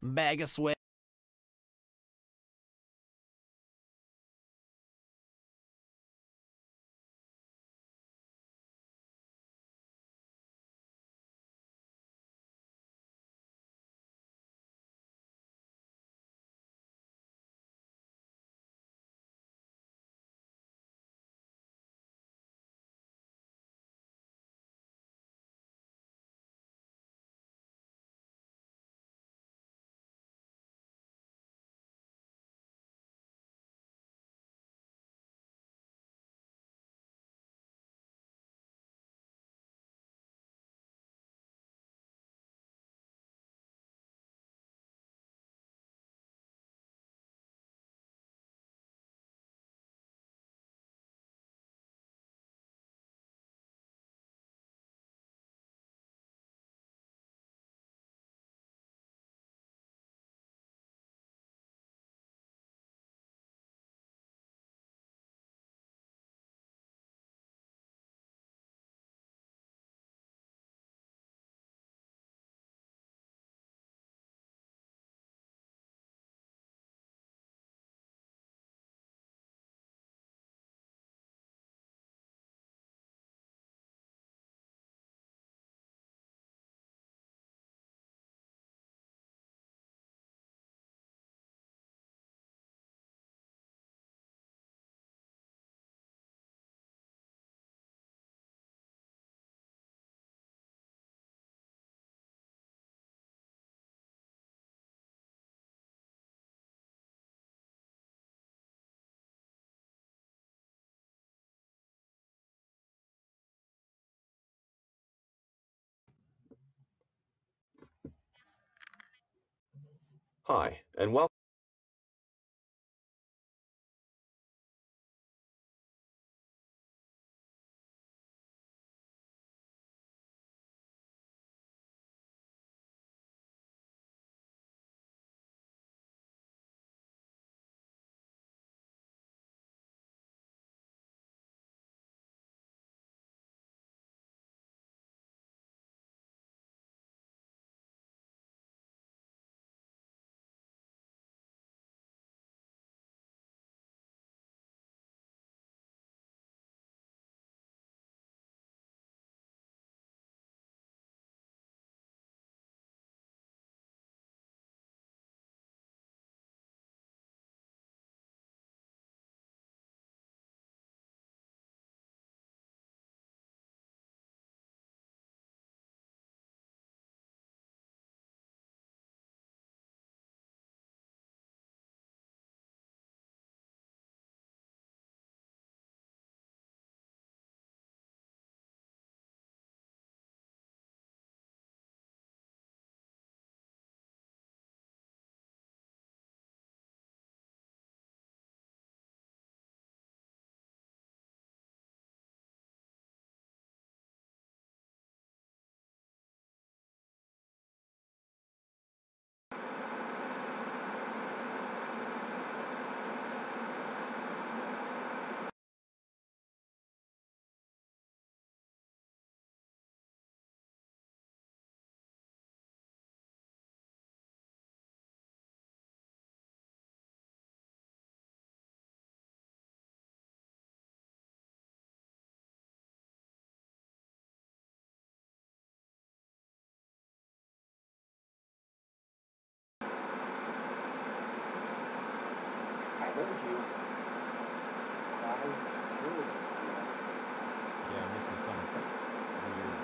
Bag of sweat. Hi, and welcome. I heard you. I heard you. Yeah, I'm missing some weird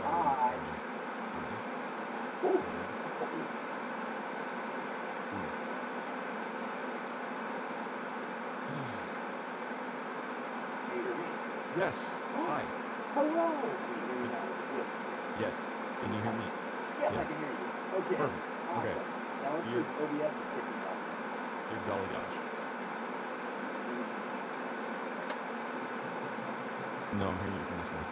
Hi. Ooh. Do you hear me? Yes. Hi. Hello. Can you hear me now? Good. Yes. Can you hear me? Yes, Yeah. I can hear you. Okay. Perfect. Awesome. Okay. Now let's see You're- if OBS is picking up. You're golly gosh. No, I'm hearing you from this one.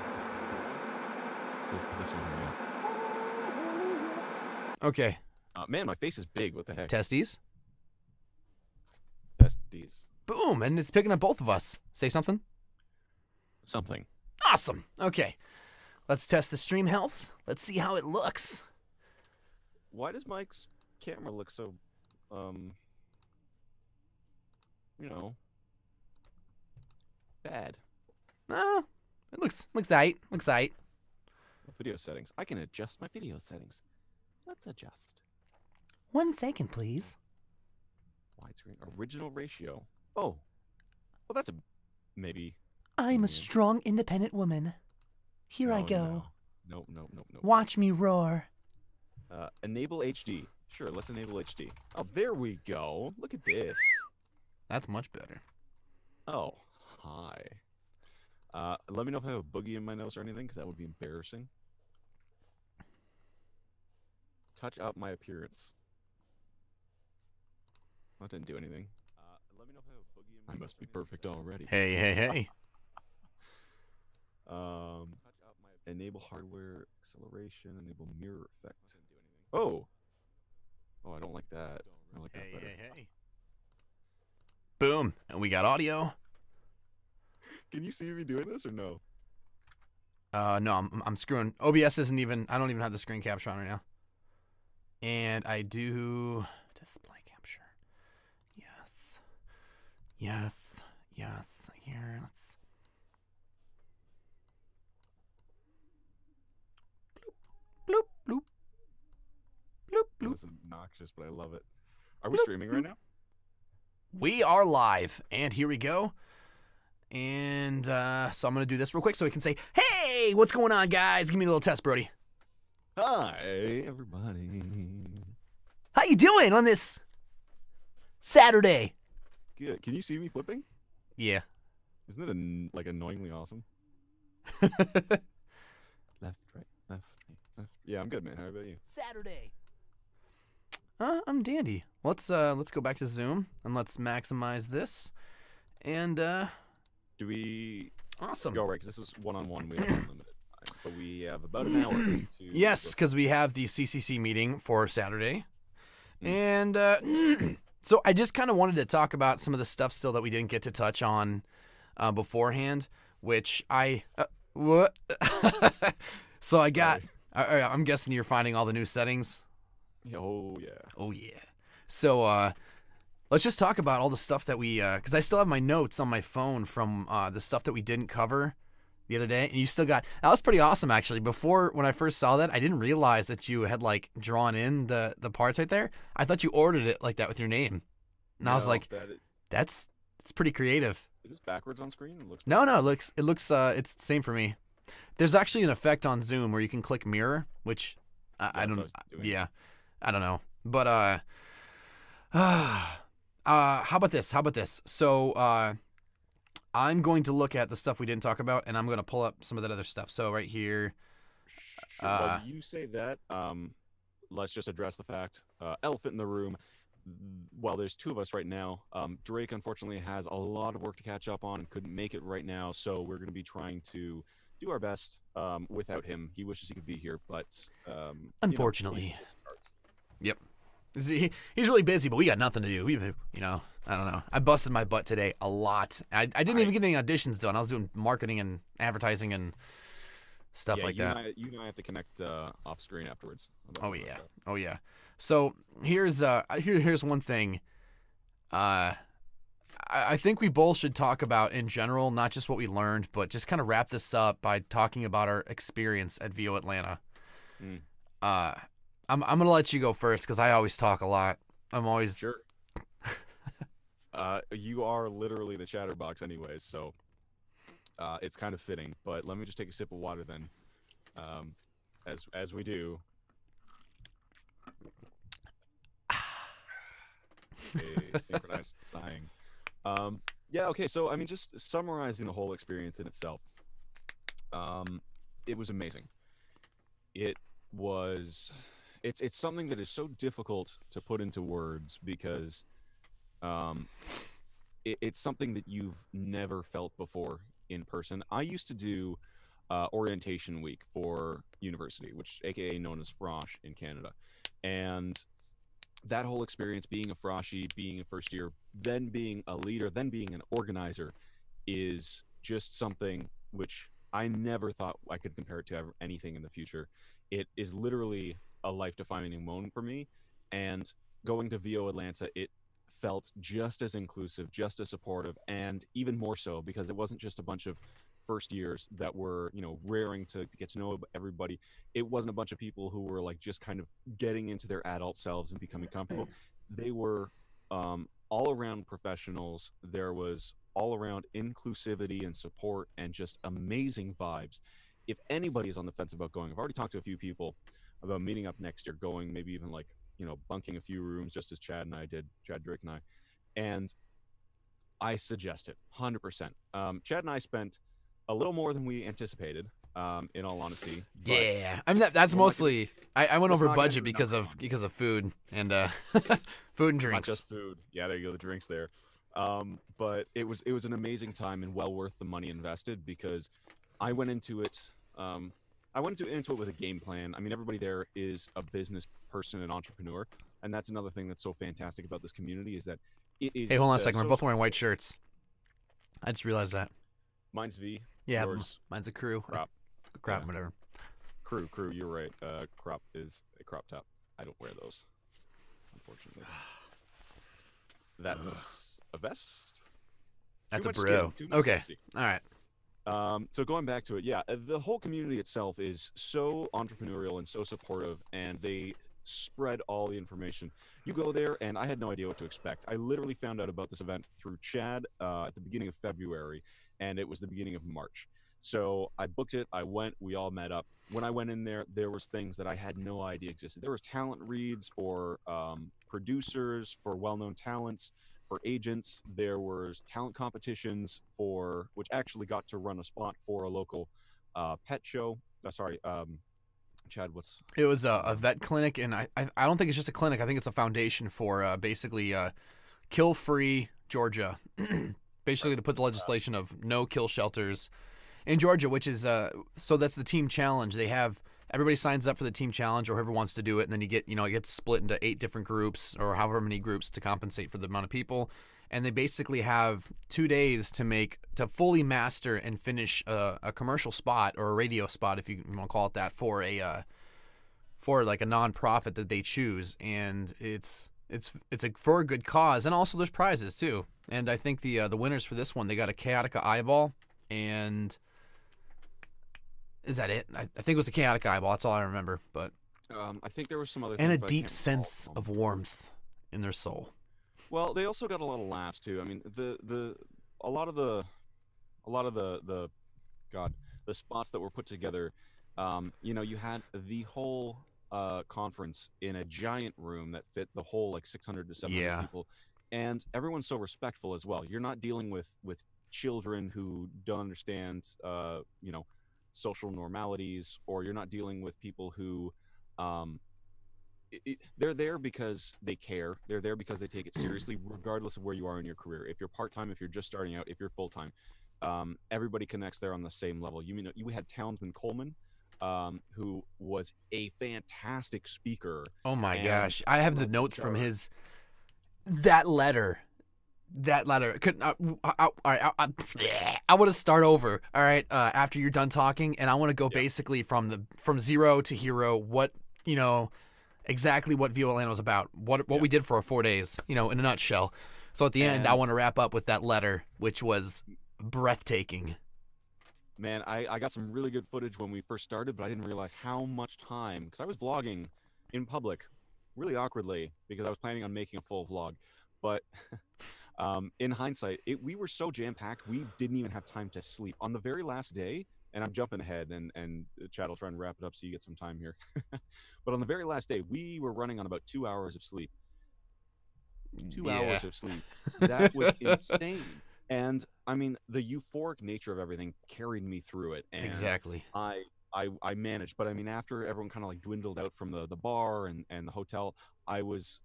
This one here, yeah. Okay. Man, my face is big. What the heck? Testes. Testes. Boom. And it's picking up both of us. Say something. Something. Awesome. Okay. Let's test the stream health. Let's see how it looks. Why does Mike's camera looks so, you know, bad. It looks aight. Looks aight. Video settings. I can adjust my video settings. Let's adjust. 1 second, please. Widescreen. Original ratio. Oh. Well, that's a maybe. I'm a strong, independent woman. Here I No, go. No. No. Watch me roar. Enable HD. Sure, let's enable HD. Oh, there we go. Look at this. That's much better. Oh, hi. Let me know if I have a boogie in my nose or anything, because that would be embarrassing. Touch up my appearance. That didn't do anything. Let me know if I have a boogie in my nose. I must be perfect already. Hey. Enable hardware acceleration. Enable mirror effect. Oh. Oh, I don't like that. I like that better. Hey. Boom, and we got audio. Can you see me doing this or no? No, I'm screwing. OBS isn't even. I don't even have the screen capture on right now. And I do display capture. Yes. Here, let's. Bloop. This is obnoxious, but I love it. Are we streaming right now? We are live, and here we go. And so I'm gonna do this real quick so we can say, "Hey, what's going on, guys? Give me a little test, Brody. Hi, everybody. How you doing on this Saturday?" Good. Can you see me flipping? Yeah. Isn't it like annoyingly awesome? Left, right. Yeah, I'm good, man. How about you? Saturday. I'm dandy. Let's go back to Zoom and let's maximize this. And Do we awesome. go right? Because this is one-on-one. We have unlimited time, but we have about an hour to. Yes, because we have the CCC meeting for Saturday, and so I just kind of wanted to talk about some of the stuff still that we didn't get to touch on beforehand, which I what? So I got. I'm guessing you're finding all the new settings. Oh yeah. Oh yeah. So let's just talk about all the stuff that we because I still have my notes on my phone from the stuff that we didn't cover the other day, and you still got that was pretty awesome actually. Before when I first saw that, I didn't realize that you had like drawn in the parts right there. I thought you ordered it like that with your name, and I was like, it's pretty creative. Is this backwards on screen? It looks. No, it looks it's the same for me. There's actually an effect on Zoom where you can click mirror, which I don't. Yeah, I don't know, but how about this? So I'm going to look at the stuff we didn't talk about, and I'm going to pull up some of that other stuff. So right here. Sure, while you say that, let's just address the fact. Elephant in the room. While there's two of us right now, Drake unfortunately has a lot of work to catch up on and couldn't make it right now. So we're going to be trying to do our best without him. He wishes he could be here, but unfortunately, yep. He's really busy, but we got nothing to do. I don't know. I busted my butt today a lot. I didn't even get any auditions done. I was doing marketing and advertising and stuff like that. You and I have to connect off screen afterwards. Oh yeah. So here's one thing. I think we both should talk about in general, not just what we learned, but just kind of wrap this up by talking about our experience at VO Atlanta. I'm gonna let you go first because I always talk a lot. I'm always sure. You are literally the chatterbox, anyways, so it's kind of fitting. But let me just take a sip of water then, as we do. Okay, synchronized sighing. Yeah. Okay. So I mean, just summarizing the whole experience in itself. It was amazing. It's something that is so difficult to put into words because it's something that you've never felt before in person. I used to do orientation week for university, which aka known as Frosh in Canada, and that whole experience, being a Froshy, being a first year, then being a leader, then being an organizer, is just something which I never thought I could compare it to anything in the future. It is literally a life-defining moment for me, And going to VO Atlanta, it felt just as inclusive, just as supportive, and even more so because it wasn't just a bunch of first years that were, raring to get to know everybody. It wasn't a bunch of people who were like just kind of getting into their adult selves and becoming comfortable. They were all around professionals. There was all around inclusivity and support and just amazing vibes. If anybody is on the fence about going, I've already talked to a few people about meeting up next year, going, maybe even like, bunking a few rooms just as Chad and I did, Chad Drake and I. And I suggest it 100%. Chad and I spent a little more than we anticipated, in all honesty. But Yeah, I mean that's we're not mostly I went let's over not get budget into the because numbers of food and food and not drinks. just food. Yeah, there you go, the drinks there. But it was an amazing time and well worth the money invested because I went into it. I went into it with a game plan. I mean, everybody there is a business person and entrepreneur, and that's another thing that's so fantastic about this community is that it is. Hey, hold on a second. so We're both wearing white shirts. I just realized that. Mine's V. Yeah, Yours, mine's a crew. crop. Crop, Yeah. whatever. Crew. You're right. Crop is a crop top. I don't wear those, unfortunately. That's a vest. That's Too a much bro. skin, too much Okay, sexy. all right. So going back to it, yeah, the whole community itself is so entrepreneurial and so supportive, and they spread all the information. You go there, and I had no idea what to expect. I literally found out about this event through Chad at the beginning of February, and it was the beginning of March. So I booked it. I went. We all met up. When I went in there, there was things that I had no idea existed. There was talent reads for producers, for well-known talents, for agents. There was talent competitions for which actually got to run a spot for a local pet show. Chad, what's It was a vet clinic, and I don't think it's just a clinic. I think it's a foundation for basically Kill Free Georgia, basically to put the legislation of no kill shelters in Georgia, which is so that's the team challenge. They have everybody signs up for the team challenge, or whoever wants to do it, and then you get it gets split into 8 different groups or however many groups to compensate for the amount of people. And they basically have 2 days to fully master and finish a commercial spot or a radio spot, if you want to call it that, for like a nonprofit that they choose, and it's for a good cause, and also there's prizes too. And I think the winners for this one, they got a Chaotica eyeball, and is that it? I think it was a Chaotic eyeball. That's all I remember. But I think there was some other and things, a but I deep can't sense recall. of warmth in their soul. Well, they also got a lot of laughs too. I mean, a lot of the God, the spots that were put together. You had the whole conference in a giant room that fit the whole like 600 to 700 Yeah. people, and everyone's so respectful as well. You're not dealing with children who don't understand, social normalities, or you're not dealing with people who, they're there because they care. They're there because they take it seriously, regardless of where you are in your career. If you're part time, if you're just starting out, if you're full time, everybody connects there on the same level. You had Townsman Coleman, who was a fantastic speaker. Oh my And gosh, I have the like notes from Char- his that letter. Couldn't. I want to start over. All right, after you're done talking, and I want to go Yeah. basically from zero to hero. What exactly what VO Atlanta was about. What Yeah. we did for our 4 days. In a nutshell. So at the end, I And- want to wrap up with that letter, which was breathtaking. Man, I got some really good footage when we first started, but I didn't realize how much time, because I was vlogging in public really awkwardly because I was planning on making a full vlog. But in hindsight, we were so jam-packed, we didn't even have time to sleep. On the very last day, and I'm jumping ahead, and Chad will try and wrap it up so you get some time here. But on the very last day, we were running on about 2 hours of sleep. 2 Yeah. hours of sleep. That was insane. And I mean, the euphoric nature of everything carried me through it. And Exactly. I managed, but I mean, after everyone kind of like dwindled out from the bar and the hotel, I was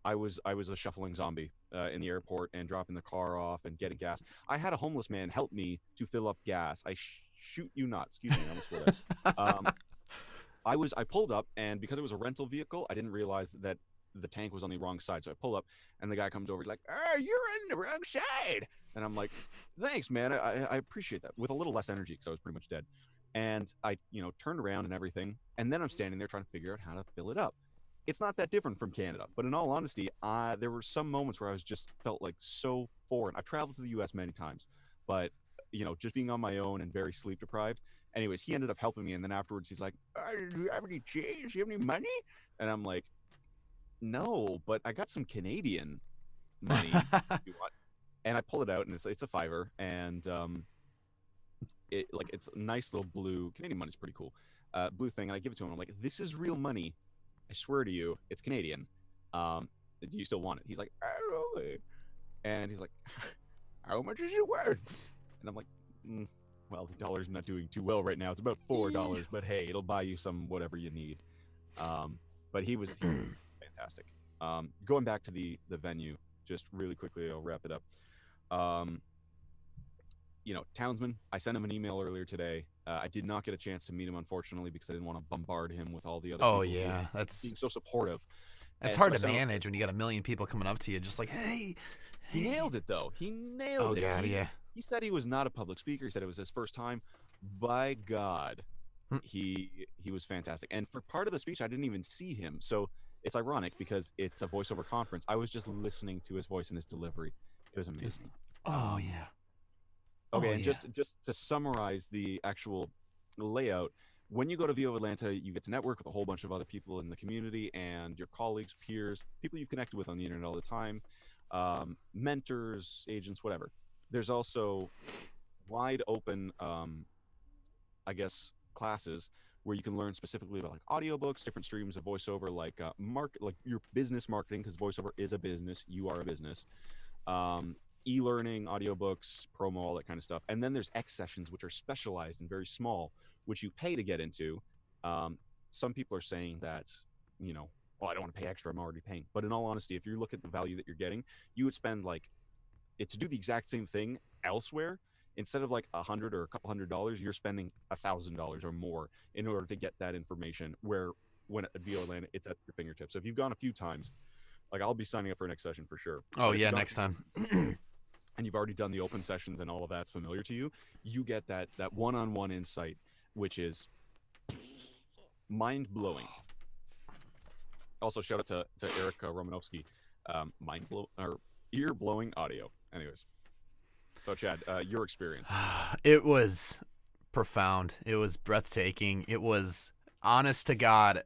a shuffling zombie in the airport and dropping the car off and getting gas. I had a homeless man help me to fill up gas. I shoot you not. Excuse me, I almost swore there. I pulled up, and because it was a rental vehicle, I didn't realize that the tank was on the wrong side. So I pull up, and the guy comes over like, "Oh, you're in the wrong side." And I'm like, "Thanks, man. I appreciate that." With a little less energy because I was pretty much dead. And I, turned around and everything. And then I'm standing there trying to figure out how to fill it up. it's not that different from Canada. But in all honesty, there were some moments where I was just felt like so foreign. I've traveled to the U.S. many times, but just being on my own and very sleep deprived. Anyways, he ended up helping me, and then afterwards he's like, "Do you have any change? Do you have any money?" And I'm like, "No, but I got some Canadian money. If you want?" And I pull it out, and it's a $5, and it's a nice little blue Canadian money's pretty cool, blue thing, and I give it to him. I'm like, "This is real money. I swear to you, it's Canadian. Do you still want it?" He's like, "Oh," and he's like, "How much is it worth?" And I'm like, well, the dollar's not doing too well right now. It's about $4, but hey, it'll buy you some whatever you need. But he was fantastic. Going back to the venue, just really quickly, I'll wrap it up. Townsman, I sent him an email earlier today. I did not get a chance to meet him, unfortunately, because I didn't want to bombard him with all the other people yeah, who were that's being so supportive. It's And hard so I to sent him- manage when you got a million people coming up to you, just like, hey. He nailed it, though. He nailed Oh it. God, He- yeah. He said he was not a public speaker. He said it was his first time. By God, Hmm. he was fantastic. And for part of the speech, I didn't even see him. So it's ironic because it's a voiceover conference. I was just listening to his voice and his delivery. It was amazing. Oh yeah. Okay, Oh, and yeah. just to summarize the actual layout, when you go to VO Atlanta, you get to network with a whole bunch of other people in the community and your colleagues, peers, people you've connected with on the internet all the time, mentors, agents, whatever. There's also wide open, classes where you can learn specifically about like audiobooks, different streams of voiceover, like like your business marketing, because voiceover is a business. You are a business. E-learning, audiobooks, promo, all that kind of stuff. And then there's X sessions, which are specialized and very small, which you pay to get into. Some people are saying that, oh, I don't want to pay extra. I'm already paying. But in all honesty, if you look at the value that you're getting, you would spend to do the exact same thing elsewhere. Instead of like $100 or a couple $100, you're spending $1,000 or more in order to get that information. Where when at VO Atlanta, it's at your fingertips. So if you've gone a few times, like I'll be signing up for next session for sure. Oh But if yeah, you've gone- next time. and you've already done the open sessions and all of that's familiar to you, you get that one-on-one insight, which is mind-blowing. Also, shout out to Eric Romanowski, ear-blowing audio. Anyways, so Chad, your experience. It was profound. It was breathtaking. It was, honest to God,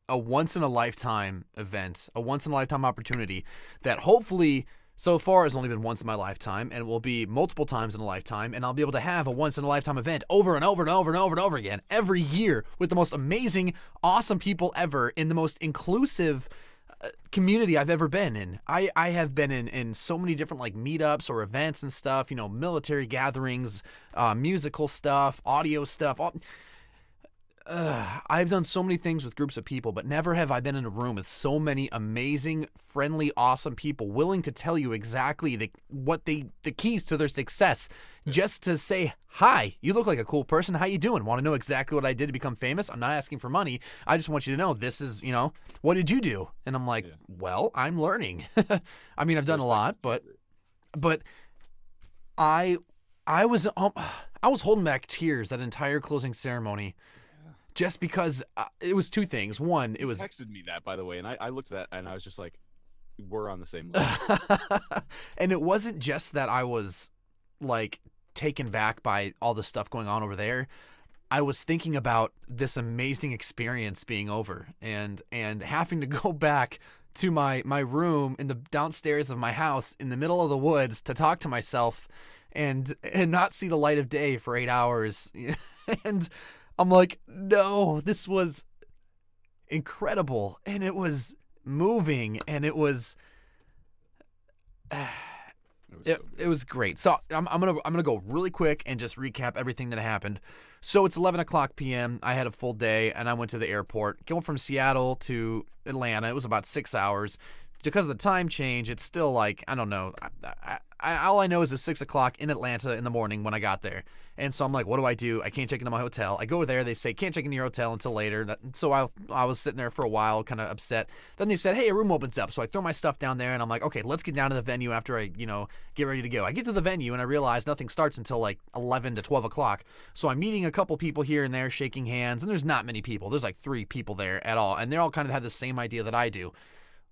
a once-in-a-lifetime event, a once-in-a-lifetime opportunity that hopefully so far has only been once in my lifetime and will be multiple times in a lifetime, and I'll be able to have a once-in-a-lifetime event over and over and over and over and over again every year with the most amazing, awesome people ever in the most inclusive community I've ever been in. I have been in so many different like meetups or events and stuff, military gatherings, musical stuff, audio stuff. I've done so many things with groups of people, but never have I been in a room with so many amazing, friendly, awesome people willing to tell you exactly the keys to their success. Just to say, hi, you look like a cool person. How you doing? Want to know exactly what I did to become famous? I'm not asking for money. I just want you to know this is, what did you do? And I'm like, well, I'm learning. I mean, I've done a lot, but I was holding back tears that entire closing ceremony. Just because it was two things. One, it was Texted me that, by the way, and I looked at that and I was just like, we're on the same level. And it wasn't just that I was like taken back by all the stuff going on over there. I was thinking about this amazing experience being over and having to go back to my room in the downstairs of my house in the middle of the woods to talk to myself and not see the light of day for 8 hours. And I'm like, no, this was incredible, and it was moving, and it was it was great. So I'm gonna go really quick and just recap everything that happened. So it's 11:00 p.m. I had a full day, and I went to the airport. Going from Seattle to Atlanta, it was about 6 hours. Because of the time change, it's still like, I don't know. all I know is it was 6 o'clock in Atlanta in the morning when I got there. And so I'm like, what do? I can't check into my hotel. I go there. They say, can't check into your hotel until later. So I was sitting there for a while, kind of upset. Then they said, hey, a room opens up. So I throw my stuff down there, and I'm like, okay, let's get down to the venue after I, get ready to go. I get to the venue, and I realize nothing starts until like 11 to 12 o'clock. So I'm meeting a couple people here and there, shaking hands, and there's not many people. There's like 3 people there at all, and they all kind of have the same idea that I do.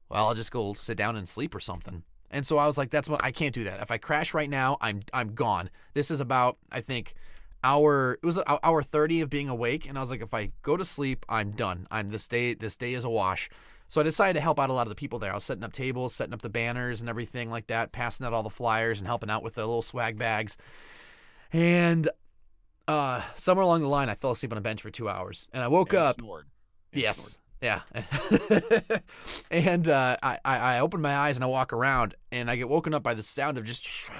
Well, I'll just go sit down and sleep or something. And so I was like, I can't do that. If I crash right now, I'm gone. This is about, I think, hour 30 of being awake. And I was like, if I go to sleep, I'm done. This day is a wash. So I decided to help out a lot of the people there. I was setting up tables, setting up the banners and everything like that, passing out all the flyers and helping out with the little swag bags. And somewhere along the line, I fell asleep on a bench for 2 hours. And I woke up. Snored. Yes. Snored. Yeah. And I open my eyes and I walk around and I get woken up by the sound of just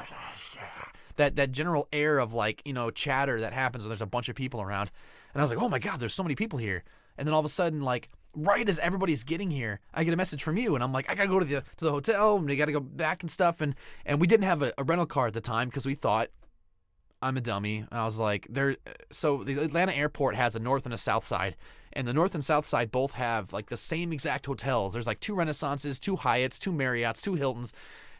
that general air of like, chatter that happens when there's a bunch of people around. And I was like, oh my God, there's so many people here. And then all of a sudden, like right as everybody's getting here, I get a message from you and I'm like, I gotta go to the hotel and we gotta go back and stuff. And we didn't have a rental car at the time because we thought, I'm a dummy. I was like, so the Atlanta airport has a north and a south side. And the north and south side both have like the same exact hotels. There's like 2 Renaissances, 2 Hyatts, 2 Marriotts, 2 Hiltons.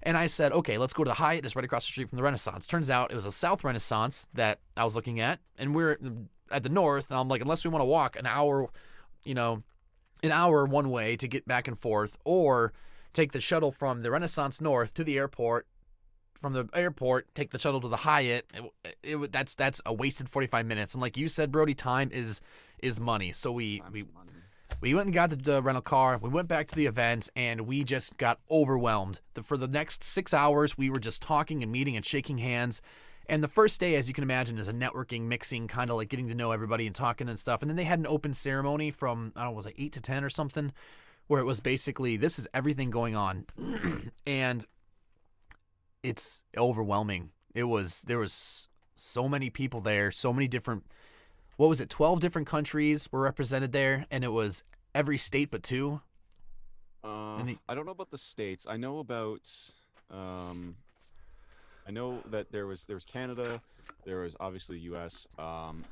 And I said, okay, let's go to the Hyatt. It's right across the street from the Renaissance. Turns out it was a South Renaissance that I was looking at. And we're at the north. And I'm like, unless we want to walk an hour one way to get back and forth, or take the shuttle from the Renaissance North to the airport, from the airport, take the shuttle to the Hyatt, that's a wasted 45 minutes. And like you said, Brody, time is money. So we went and got the rental car. We went back to the event, and we just got overwhelmed. For the next 6 hours, we were just talking and meeting and shaking hands. And the first day, as you can imagine, is a networking, mixing, kind of like getting to know everybody and talking and stuff. And then they had an open ceremony from, I don't know, was it 8 to 10 or something, where it was basically, this is everything going on. And it's overwhelming. There was so many people there, so many different, 12 different countries were represented there, and it was every state but 2. I don't know about the states. I know about I know that there was Canada, there was obviously US,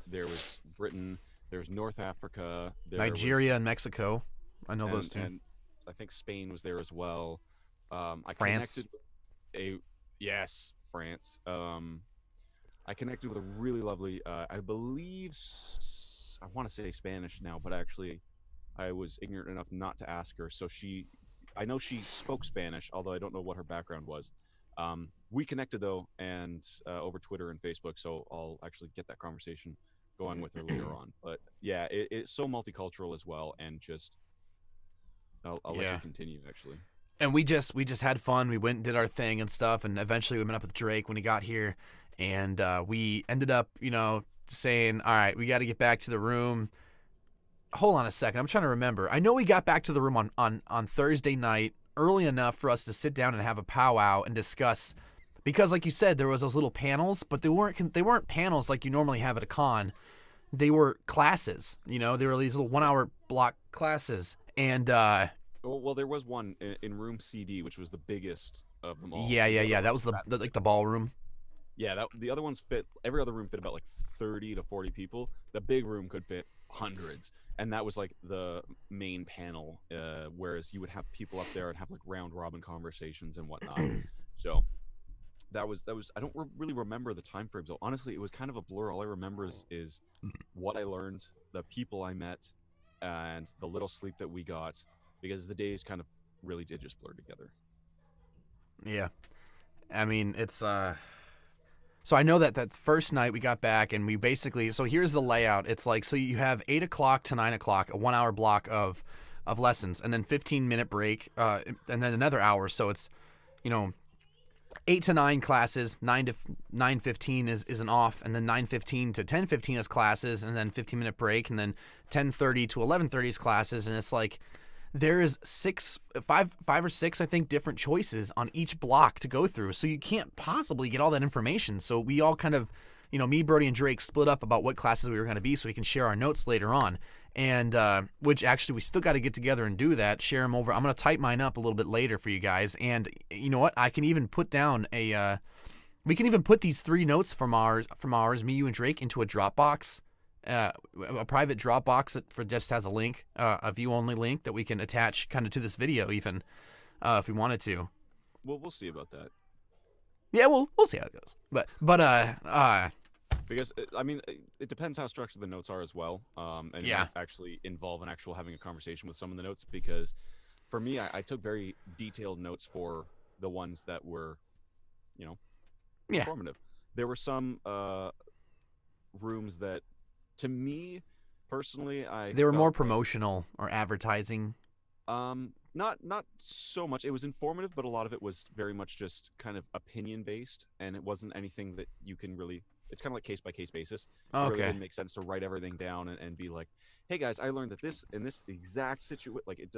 there was Britain, there was North Africa, Nigeria and Mexico. I know those 2. And I think Spain was there as well. France. Yes, France. I connected with a really lovely, I believe, I want to say Spanish now, but actually I was ignorant enough not to ask her. So I know she spoke Spanish, although I don't know what her background was. We connected though, and over Twitter and Facebook, so I'll actually get that conversation going with her later on. But yeah, it's so multicultural as well, and just I'll let you continue actually. And we just had fun. We went and did our thing and stuff, and eventually we met up with Drake when he got here, and we ended up, saying, all right, we got to get back to the room. Hold on a second. I'm trying to remember. I know we got back to the room on Thursday night early enough for us to sit down and have a powwow and discuss, because like you said, there was those little panels, but they weren't panels like you normally have at a con. They were classes. They were these little 1-hour block classes, and well, there was one in room CD, which was the biggest of them all. Yeah. That was the ballroom. Yeah, the other ones fit. Every other room fit about like 30 to 40 people. The big room could fit hundreds, and that was like the main panel. Whereas you would have people up there and have like round robin conversations and whatnot. So that was. I don't really remember the time frames. So honestly, it was kind of a blur. All I remember is what I learned, the people I met, and the little sleep that we got, because the days kind of really did just blur together. Yeah, I mean it's. So I know that first night we got back, and we basically, so here's the layout. It's like, so you have 8 o'clock to 9 o'clock, a 1-hour block of lessons, and then 15-minute break, and then another hour. So it's, 8 to 9 classes, 9 to 9:15 is an off, and then 9:15 to 10:15 is classes, and then 15-minute break, and then 10:30 to 11:30 is classes, and it's like, there is five or six, I think, different choices on each block to go through. So you can't possibly get all that information. So we all kind of me, Brody, and Drake split up about what classes we were going to be so we can share our notes later on. And which actually we still got to get together and do that, share them over. I'm going to type mine up a little bit later for you guys. And you know what? I can even put down we can even put these 3 notes from ours, me, you, and Drake, into a Dropbox, a private Dropbox that just has a link, a view-only link that we can attach kind of to this video even, if we wanted to. Well, we'll see about that. Yeah, we'll see how it goes. But Because I mean, it depends how structured the notes are as well, and it Yeah. might actually involve having a conversation with some of the notes. Because for me, I took very detailed notes for the ones that were, Yeah. informative. There were some rooms that, to me personally, they were felt more like, promotional or advertising. not so much. It was informative, but a lot of it was very much just kind of opinion based, and it wasn't anything that you can really. It's kind of like case by case basis. It really Okay. didn't make sense to write everything down and be like, "Hey guys, I learned that this in this exact situation." Like it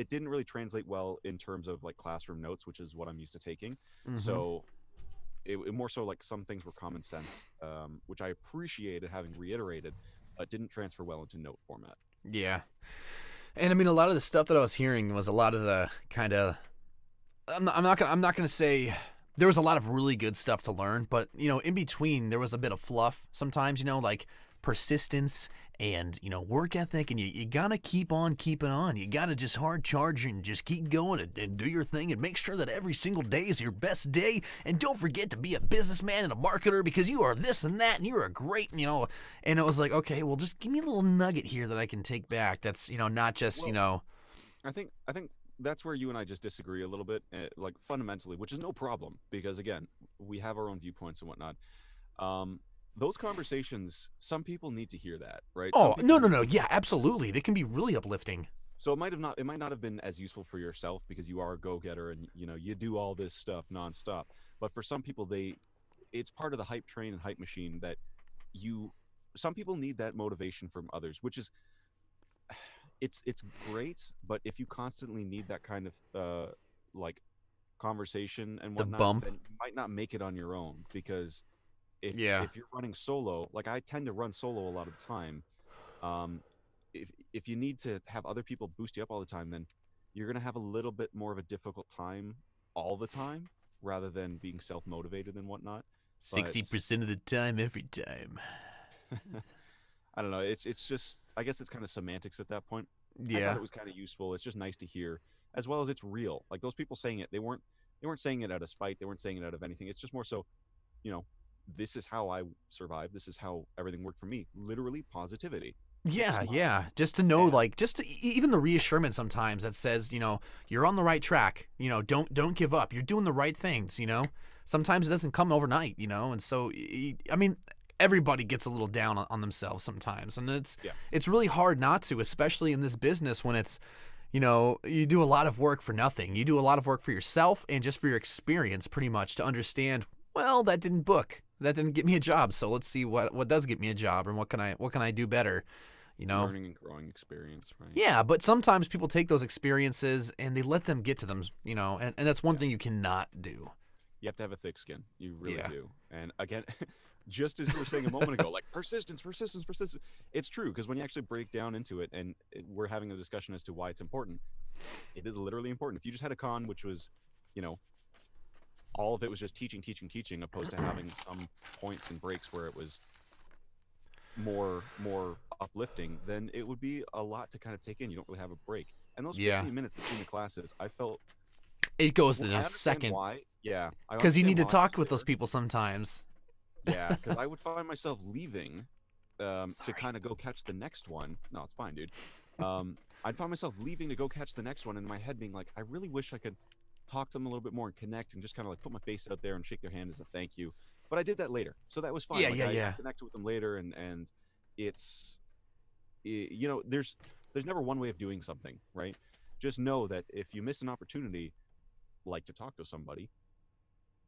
didn't really translate well in terms of like classroom notes, which is what I'm used to taking. Mhm. So it more so like some things were common sense, which I appreciated having reiterated, but didn't transfer well into note format. Yeah. And I mean, a lot of the stuff that I was hearing was a lot of the kind of. I'm not gonna say there was a lot of really good stuff to learn, but in between there was a bit of fluff sometimes. Like persistence and work ethic, and you gotta keep on keeping on. You gotta just hard charge and just keep going and do your thing and make sure that every single day is your best day. And don't forget to be a businessman and a marketer because you are this and that and you are great. And it was like, okay, well, just give me a little nugget here that I can take back. That's not just I think that's where you and I just disagree a little bit, like fundamentally, which is no problem because again, we have our own viewpoints and whatnot. Those conversations, some people need to hear that, right? Oh, no. Yeah, absolutely. They can be really uplifting. So it might not have been as useful for yourself because you are a go-getter and you do all this stuff nonstop. But for some people, it's part of the hype train and hype machine that some people need that motivation from others, which is it's great. But if you constantly need that kind of like conversation and The whatnot, bump. then you might not make it on your own because if you're running solo, like I tend to run solo a lot of the time, if you need to have other people boost you up all the time, then you're gonna have a little bit more of a difficult time all the time, rather than being self-motivated and whatnot. 60% of the time, every time. I don't know. It's just I guess it's kind of semantics at that point. I Yeah. thought it was kind of useful. It's just nice to hear, as well as it's real. Like those people saying it, they weren't saying it out of spite. They weren't saying it out of anything. It's just more so, this is how I survived. This is how everything worked for me. Literally positivity. Yeah. Just to know, Yeah. like, even the reassurance sometimes that says, you're on the right track. Don't give up. You're doing the right things. Sometimes it doesn't come overnight. And so I mean, everybody gets a little down on themselves sometimes, and it's really hard not to, especially in this business when it's. You do a lot of work for nothing. You do a lot of work for yourself and just for your experience, pretty much, to understand. Well, that didn't book. That didn't get me a job. So let's see what does get me a job, and what can I do better. Learning and growing experience, right? Yeah, but sometimes people take those experiences and they let them get to them. And that's one thing you cannot do. You have to have a thick skin. You really Yeah. do. And again, just as you were saying a moment ago, like persistence. It's true because when you actually break down into it, and we're having a discussion as to why it's important, it is literally important. If you just had a con, which was, all of it was just teaching, opposed to having some points and breaks where it was more uplifting, then it would be a lot to kind of take in. You don't really have a break. And those 15 minutes between the classes, I felt It goes I in a understand second why. Yeah, I because you understand need to why talk it's with those there. people sometimes. Yeah, because I would find myself leaving to Sorry. kind of go catch the next one. No, it's fine, dude. I'd find myself leaving to go catch the next one, and in my head being like, I really wish I could talk to them a little bit more and connect and just kind of like put my face out there and shake their hand as a thank you. But I did that later, so that was fine. Yeah, Like, yeah. I connected with them later, and it's there's never one way of doing something, right? Just know that if you miss an opportunity, like to talk to somebody,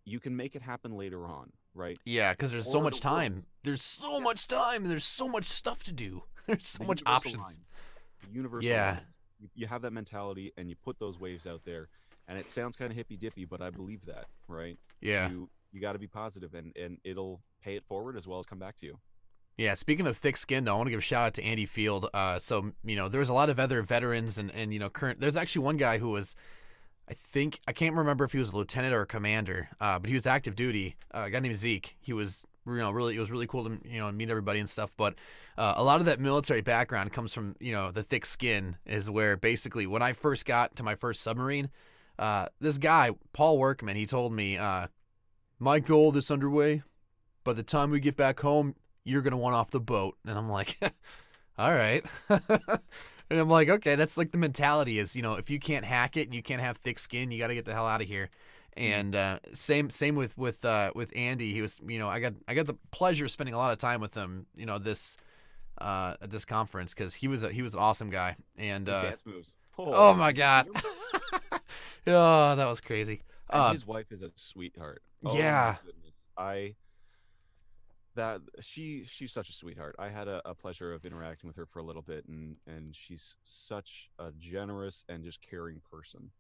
you can make it happen later on, right? Yeah, because there's so Or much the world. time. There's so Yes. much time, and there's so much stuff to do. There's so The much universal options. lines. The universal Yeah. lines. You have that mentality and you put those waves out there, and it sounds kind of hippy dippy, but I believe that, right? Yeah. You got to be positive, and it'll pay it forward as well as come back to you. Yeah, speaking of thick skin, though, I want to give a shout out to Andy Field. So, there was a lot of other veterans and current. There's actually one guy who was, I can't remember if he was a lieutenant or a commander, but he was active duty. A guy named Zeke. He was, it was really cool to, meet everybody and stuff. But a lot of that military background comes from, the thick skin is where basically when I first got to my first submarine, this guy, Paul Workman, he told me, my goal this underway, by the time we get back home, you're going to want off the boat. And I'm like, all right. And I'm like, okay, that's like the mentality is, if you can't hack it and you can't have thick skin, you got to get the hell out of here. And same with Andy. He was, I got the pleasure of spending a lot of time with him, this at this conference because he was an awesome guy. And Dance moves. oh my God. Oh, that was crazy. And his wife is a sweetheart. Oh, yeah. My goodness. She's such a sweetheart. I had a pleasure of interacting with her for a little bit, and she's such a generous and just caring person.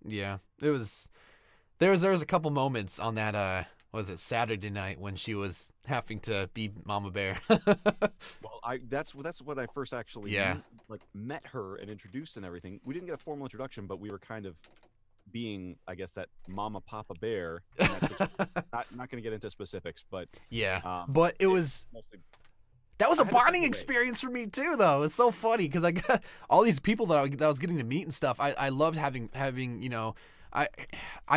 Yeah, there was a couple moments on that was it Saturday night when she was having to be Mama Bear. Well, that's when I first actually met her and introduced and everything. We didn't get a formal introduction, but we were kind of being, I guess, that Mama Papa Bear. Not going to get into specifics, but yeah, but it was mostly, that was a I had a bonding special day. experience for me too, though. It's so funny because I got all these people that I was getting to meet and stuff. I loved having I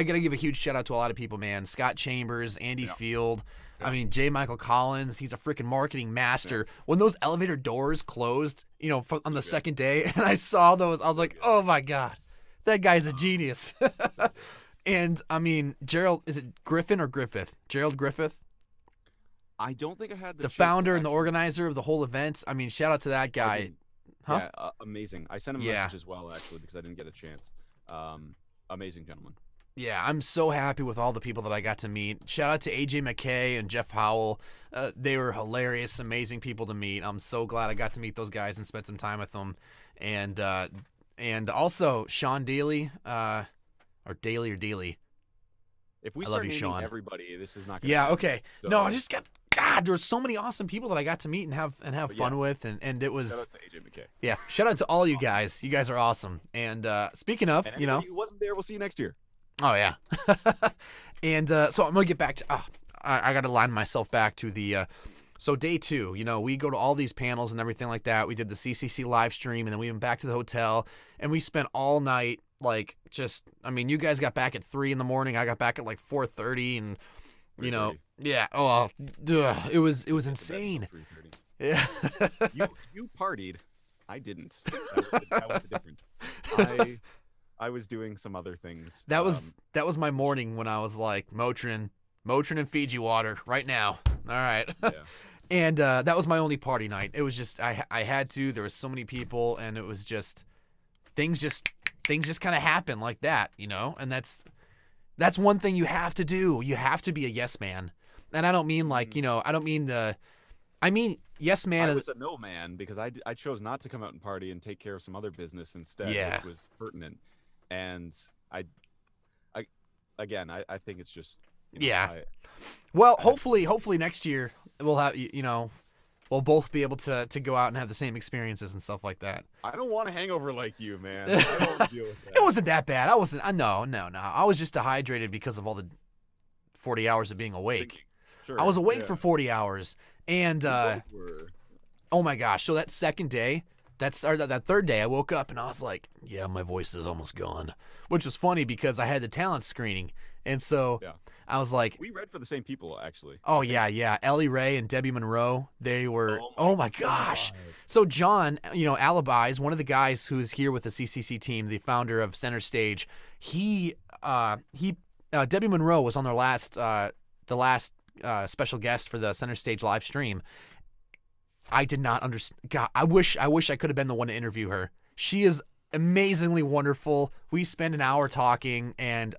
gotta give a huge shout out to a lot of people, man. Scott Chambers, Andy Field. Yeah. I mean, J. Michael Collins. He's a freaking marketing master. Yeah. When those elevator doors closed, on the second day, and I saw those, I was like, oh my God. That guy's a genius. And, I mean, Gerald, is it Griffin or Griffith? Gerald Griffith? I don't think I had the founder and the organizer of the whole event. I mean, shout out to that guy. Huh? Yeah, amazing. I sent him a message as well, actually, because I didn't get a chance. Amazing gentleman. Yeah, I'm so happy with all the people that I got to meet. Shout out to AJ McKay and Jeff Howell. They were hilarious, amazing people to meet. I'm so glad I got to meet those guys and spend some time with them. And also Sean Daly, or Daly or Dealey. If we I start love you, naming Sean. everybody, this is not going to Yeah, happen. okay. So, no, I just got there were so many awesome people that I got to meet and have fun with, and it was shout out to AJ McKay. Yeah, shout out to all you guys. You guys are awesome. And speaking of, And anybody who wasn't there, we'll see you next year. Oh yeah. And so I'm gonna get back to. I got to line myself back to the. So day 2, we go to all these panels and everything like that. We did the CCC live stream, and then we went back to the hotel, and we spent all night you guys got back at 3 a.m. I got back at like 4:30, and 3:30. yeah. Oh, it was insane. 3:30. Yeah. You partied. I didn't. That was different. I was doing some other things. That was my morning when I was like Motrin and Fiji water right now. All right. Yeah. And that was my only party night. It was just I had to. There was so many people, and it was just things just kind of happen like that, And that's one thing you have to do. You have to be a yes man. And I don't mean I don't mean I mean yes man. I was a no man because I chose not to come out and party and take care of some other business instead, which was pertinent. And I think it's just Well, hopefully next year we'll have we'll both be able to go out and have the same experiences and stuff like that. I don't want a hangover like you, man. I don't deal with that. It wasn't that bad. I wasn't. No. I was just dehydrated because of all the 40 hours of being awake. Sure, I was awake for 40 hours, and We both were. oh my gosh! So that second day, that third day, I woke up and I was like, yeah, my voice is almost gone, which was funny because I had the talent screening, and so I was like, we read for the same people actually. oh yeah, Ellie Ray and Debbie Monroe, they were. Oh my gosh! So John, Alibis, one of the guys who's here with the CCC team, the founder of Center Stage, Debbie Monroe was on their the last special guest for the Center Stage live stream. I did not understand. God, I wish I could have been the one to interview her. She is amazingly wonderful. We spent an hour talking, and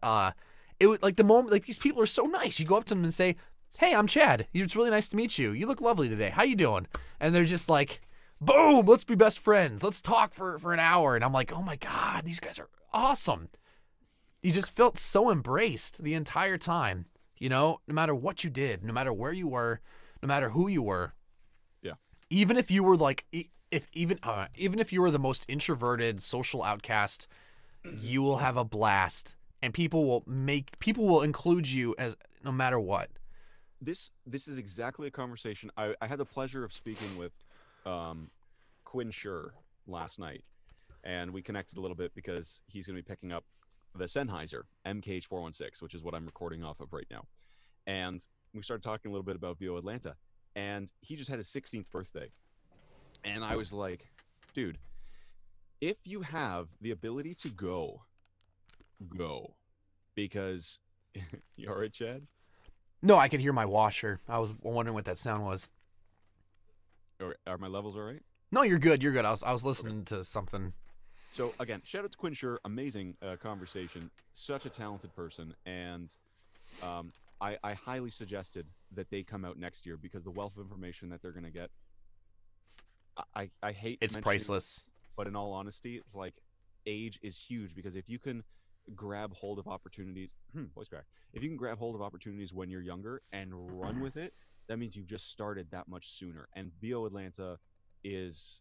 it was like the moment. Like these people are so nice. You go up to them and say, "Hey, I'm Chad. It's really nice to meet you. You look lovely today. How you doing?" And they're just like, "Boom, let's be best friends. Let's talk for an hour." And I'm like, "Oh my God, these guys are awesome." You just felt so embraced the entire time. no matter what you did, no matter where you were, no matter who you were. Yeah. Even if you were like, even if you were the most introverted social outcast, you will have a blast, and people will include you as no matter what. This is exactly a conversation. I had the pleasure of speaking with Quinn Schur last night, and we connected a little bit because he's going to be picking up the Sennheiser MKH416, which is what I'm recording off of right now. And we started talking a little bit about VO Atlanta, and he just had his 16th birthday. And I was like, dude, if you have the ability to go. Because, you all right, Chad? No, I could hear my washer. I was wondering what that sound was. Are my levels all right? No, you're good. You're good. I was listening to something. So again, shout out to Quinn Schur. Amazing conversation. Such a talented person, and I highly suggested that they come out next year because the wealth of information that they're going to get. I hate It's mentioning it, priceless. but in all honesty, it's like age is huge because if you can grab hold of opportunities, voice crack. If you can grab hold of opportunities when you're younger and run with it, that means you've just started that much sooner. And VO Atlanta is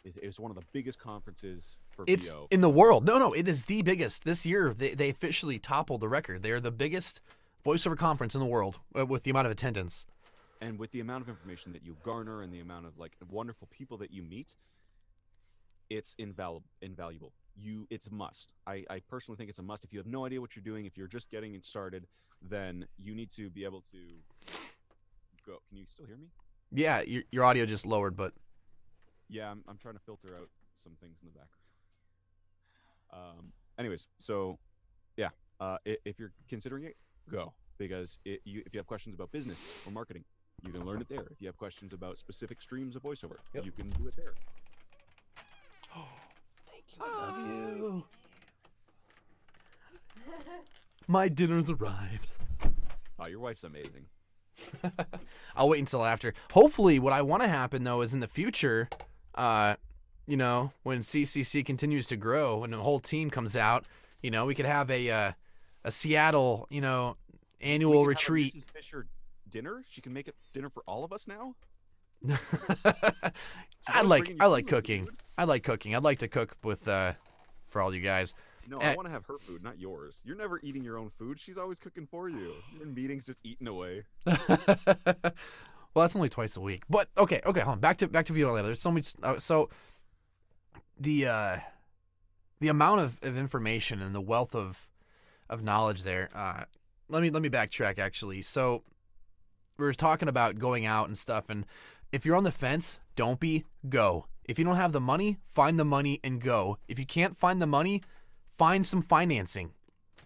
it's one of the biggest conferences for It's VO. in the world. No, it is the biggest. This year, they officially toppled the record. They're the biggest voiceover conference in the world with the amount of attendance. And with the amount of information that you garner and the amount of like wonderful people that you meet, it's invaluable. It's a must. I personally think it's a must. If you have no idea what you're doing, if you're just getting it started, then you need to be able to go. Can you still hear me? Yeah, your audio just lowered, but Yeah, I'm trying to filter out some things in the background. Anyways, so yeah, if you're considering it, go, because if you have questions about business or marketing, you can learn it there. If you have questions about specific streams of voiceover, Yep. you can do it there. thank you. I love you. My dinner's arrived. Oh, your wife's amazing. I'll wait until after. Hopefully, what I want to happen though is in the future, when CCC continues to grow, when the whole team comes out, we could have a Seattle, annual We can have a retreat. Mrs. Fisher dinner. She can make it dinner for all of us now. I always like bringing you food, cooking. dude. I like cooking. I'd like to cook with for all you guys. No, Eh. I want to have her food, not yours. You're never eating your own food. She's always cooking for you. You're in meetings just eating away. Well, that's only twice a week. But okay, hold on. Back to VO Atlanta. There's so much. So the amount of information and the wealth of knowledge there. Let me backtrack actually. So we were talking about going out and stuff, and if you're on the fence, don't be. Go. If you don't have the money, find the money and go. If you can't find the money, find some financing.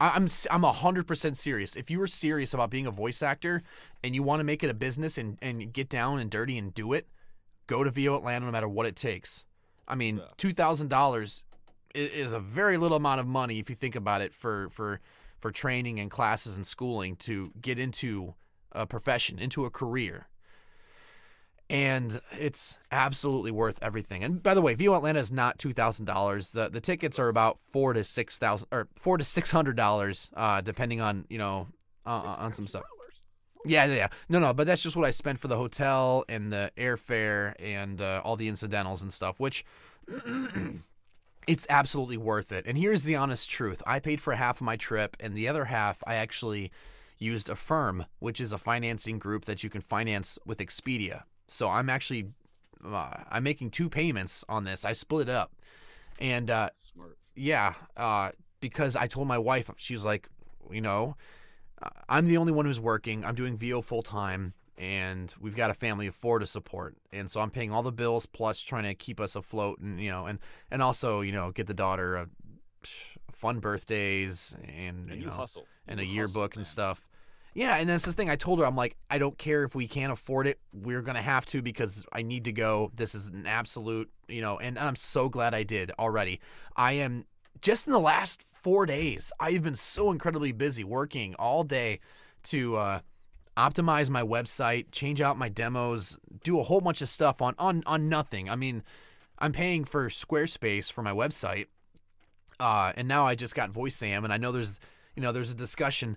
I'm 100% serious. If you are serious about being a voice actor and you want to make it a business and get down and dirty and do it, go to VO Atlanta no matter what it takes. I mean, Yeah. $2,000 is a very little amount of money if you think about it for training and classes and schooling to get into a profession, into a career. And it's absolutely worth everything. And by the way, VO Atlanta is not $2,000. The tickets are about $400 to $600, depending on on some stuff. Yeah. No, but that's just what I spent for the hotel and the airfare and all the incidentals and stuff, which it's absolutely worth it. And here's the honest truth: I paid for half of my trip, and the other half I actually used Affirm, which is a financing group that you can finance with Expedia. So I'm actually I'm making 2 payments on this. I split it up, and Smart. yeah, because I told my wife, she was like, I'm the only one who's working. I'm doing VO full time, and we've got a family of 4 to support, and so I'm paying all the bills plus trying to keep us afloat, and and also get the daughter fun birthdays and And you hustle. and You a hustle, yearbook and man. stuff. Yeah, and that's the thing. I told her, I'm like, I don't care if we can't afford it. We're going to have to because I need to go. This is an absolute, and I'm so glad I did already. I am, just in the last 4 days, I've been so incredibly busy working all day to optimize my website, change out my demos, do a whole bunch of stuff on nothing. I mean, I'm paying for Squarespace for my website, and now I just got VoiceSam, and I know there's a discussion.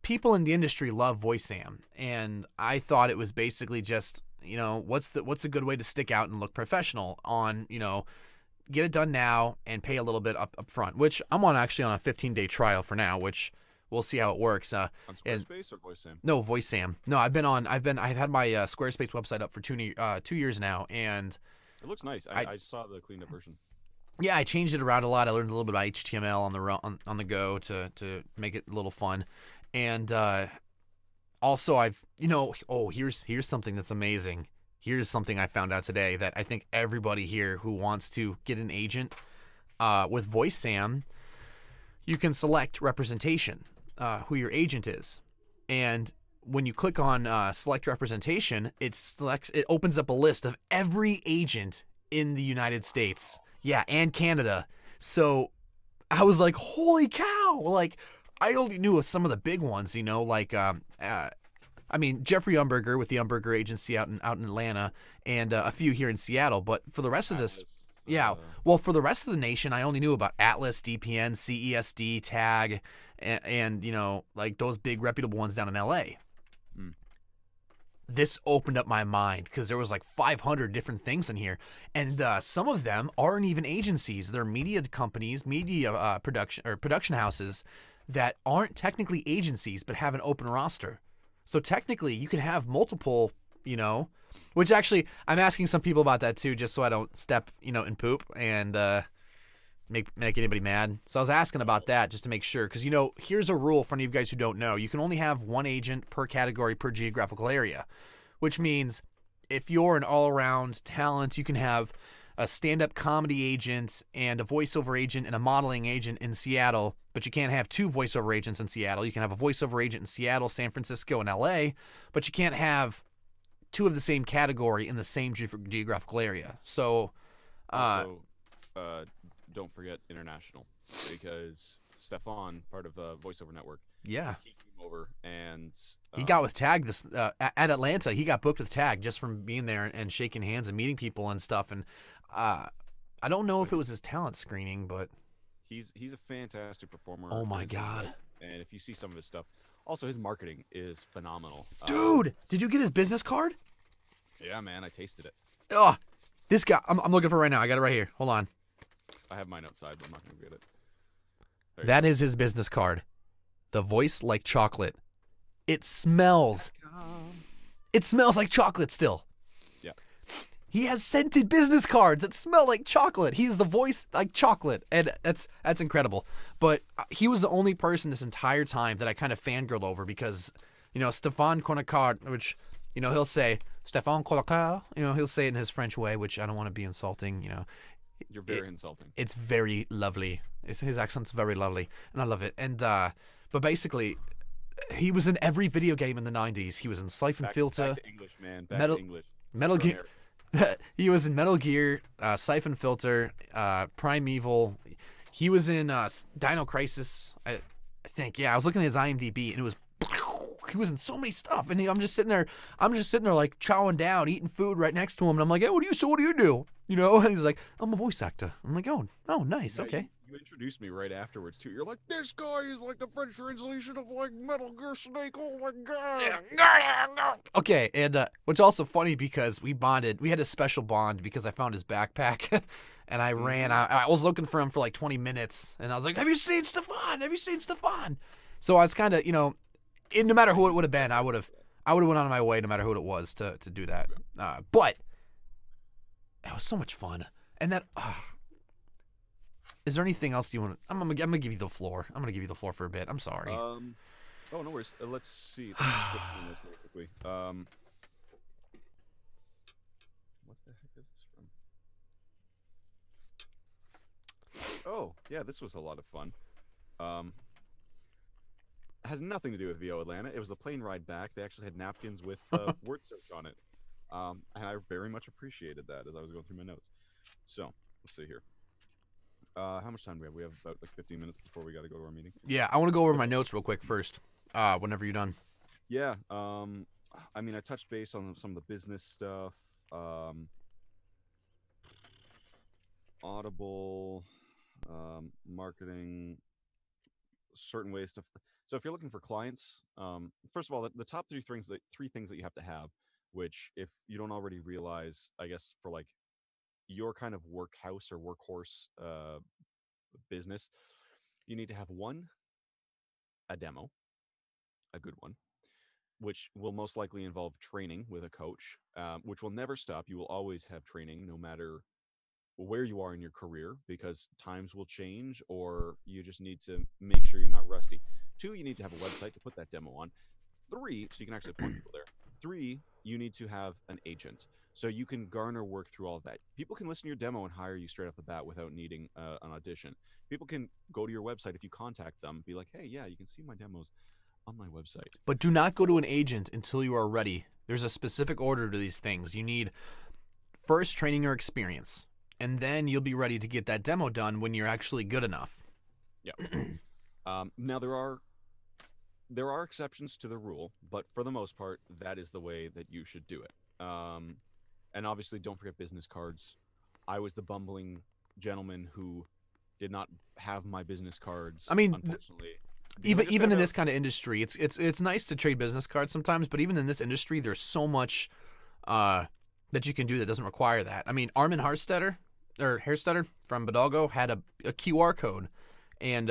people in the industry love VoiceSam, and I thought it was basically just, what's a good way to stick out and look professional on, get it done now and pay a little bit up front, which I'm actually on a 15-day trial for now, which we'll see how it works. On Squarespace or VoiceSam? No, VoiceSam. No, I've had my Squarespace website up for 2 years now, and It looks nice. I saw the cleaned up version. yeah, I changed it around a lot. I learned a little bit about HTML on the go to make it a little fun, and also here's something that's amazing. Here's something I found out today that I think everybody here who wants to get an agent with VoiceSam, you can select representation, who your agent is, and when you click on select representation, it opens up a list of every agent in the United States. Yeah, and Canada. So I was like, holy cow! Like, I only knew of some of the big ones, like Jeffrey Umberger with the Umberger Agency out in Atlanta, and a few here in Seattle. But for the rest of this, for the rest of the nation, I only knew about Atlas, DPN, CESD, Tag, and those big reputable ones down in LA. This opened up my mind because there was like 500 different things in here, and some of them aren't even agencies. They're media companies, production houses that aren't technically agencies but have an open roster. So technically, you can have multiple, which actually I'm asking some people about that too, just so I don't step, in poop and make anybody mad. So I was asking about that just to make sure, because here's a rule for any of you guys who don't know: you can only have one agent per category per geographical area, which means if you're an all-around talent, you can have a stand-up comedy agent and a voiceover agent and a modeling agent in Seattle, but you can't have two voiceover agents in Seattle. You can have a voiceover agent in Seattle, San Francisco, and LA, but you can't have two of the same category in the same geographical area. So Also, don't forget international, because Stefan, part of the VoiceOver Network, yeah, he came over and he got with Tag this at Atlanta. He got booked with Tag just from being there and shaking hands and meeting people and stuff. And I don't know if it was his talent screening, but he's a fantastic performer. Oh my in his own God. right. And if you see some of his stuff, also his marketing is phenomenal. Dude, did you get his business card? Yeah, man, I tasted it. Oh, this guy. I'm looking for it right now. I got it right here. Hold on. I have mine outside, but I'm not gonna get it. That is his business card. The voice like chocolate. It smells. It smells like chocolate still. Yeah. He has scented business cards that smell like chocolate. He's the voice like chocolate, and that's incredible. But he was the only person this entire time that I kind of fangirled over because, Stefan Conacard, which, he'll say Stefan Conacard. He'll say it in his French way, which I don't want to be insulting. You're very insulting. It's very lovely. His accent's very lovely, and I love it. And but basically, he was in every video game in the 90s. He was in Siphon Filter. Back to English, man. Back Metal- to English. Metal Gear. He was in Metal Gear, Siphon Filter, Primeval. He was in Dino Crisis. I think. Yeah, I was looking at his IMDb, and it was. He was in so many stuff, and I'm just sitting there like chowing down, eating food right next to him, and I'm like, hey, what do you do? And he's like, I'm a voice actor. I'm like, oh, nice, Yeah, okay. You introduced me right afterwards too. You're like, this guy is like the French translation of like Metal Gear Snake. Oh my god. Okay, and which also funny because we bonded. We had a special bond because I found his backpack, and I ran. I was looking for him for like 20 minutes, and I was like, have you seen Stefan? Have you seen Stefan? So I was kind of, no matter who it would have been, I would have went on my way no matter who it was to do that. But it was so much fun, and that. Is there anything else you want? I'm gonna give you the floor. I'm gonna give you the floor for a bit. I'm sorry. Oh, no worries. Let's see. Let me just flip through this really quickly. What the heck is this from? Oh, yeah, this was a lot of fun. It has nothing to do with VO Atlanta. It was a plane ride back. They actually had napkins with word search on it. And I very much appreciated that as I was going through my notes. So, let's see here. How much time do we have? We have about like 15 minutes before we got to go to our meeting. Yeah, I want to go over my notes real quick first. Whenever you're done. Yeah. I touched base on some of the business stuff. Audible, marketing, certain ways to. So if you're looking for clients, first of all, the top three things that you have to have, which if you don't already realize, I guess for like your kind of workhouse or workhorse business, you need to have one, a demo, a good one, which will most likely involve training with a coach, which will never stop. You will always have training no matter where you are in your career because times will change or you just need to make sure you're not rusty. Two, you need to have a website to put that demo on. Three, so you can actually point people there. Three, you need to have an agent so you can garner work through all of that. People can listen to your demo and hire you straight off the bat without needing an audition. People can go to your website if you contact them, be like, hey, yeah, you can see my demos on my website. But do not go to an agent until you are ready. There's a specific order to these things. You need first training or experience, and then you'll be ready to get that demo done when you're actually good enough. Yeah. Now there are exceptions to the rule, but for the most part, that is the way that you should do it. And obviously, don't forget business cards. I was the bumbling gentleman who did not have my business cards. I mean, unfortunately, even in this kind of industry, it's nice to trade business cards sometimes, but even in this industry, there's so much that you can do that doesn't require that. I mean, Armin Harstetter from Bidalgo had a QR code, and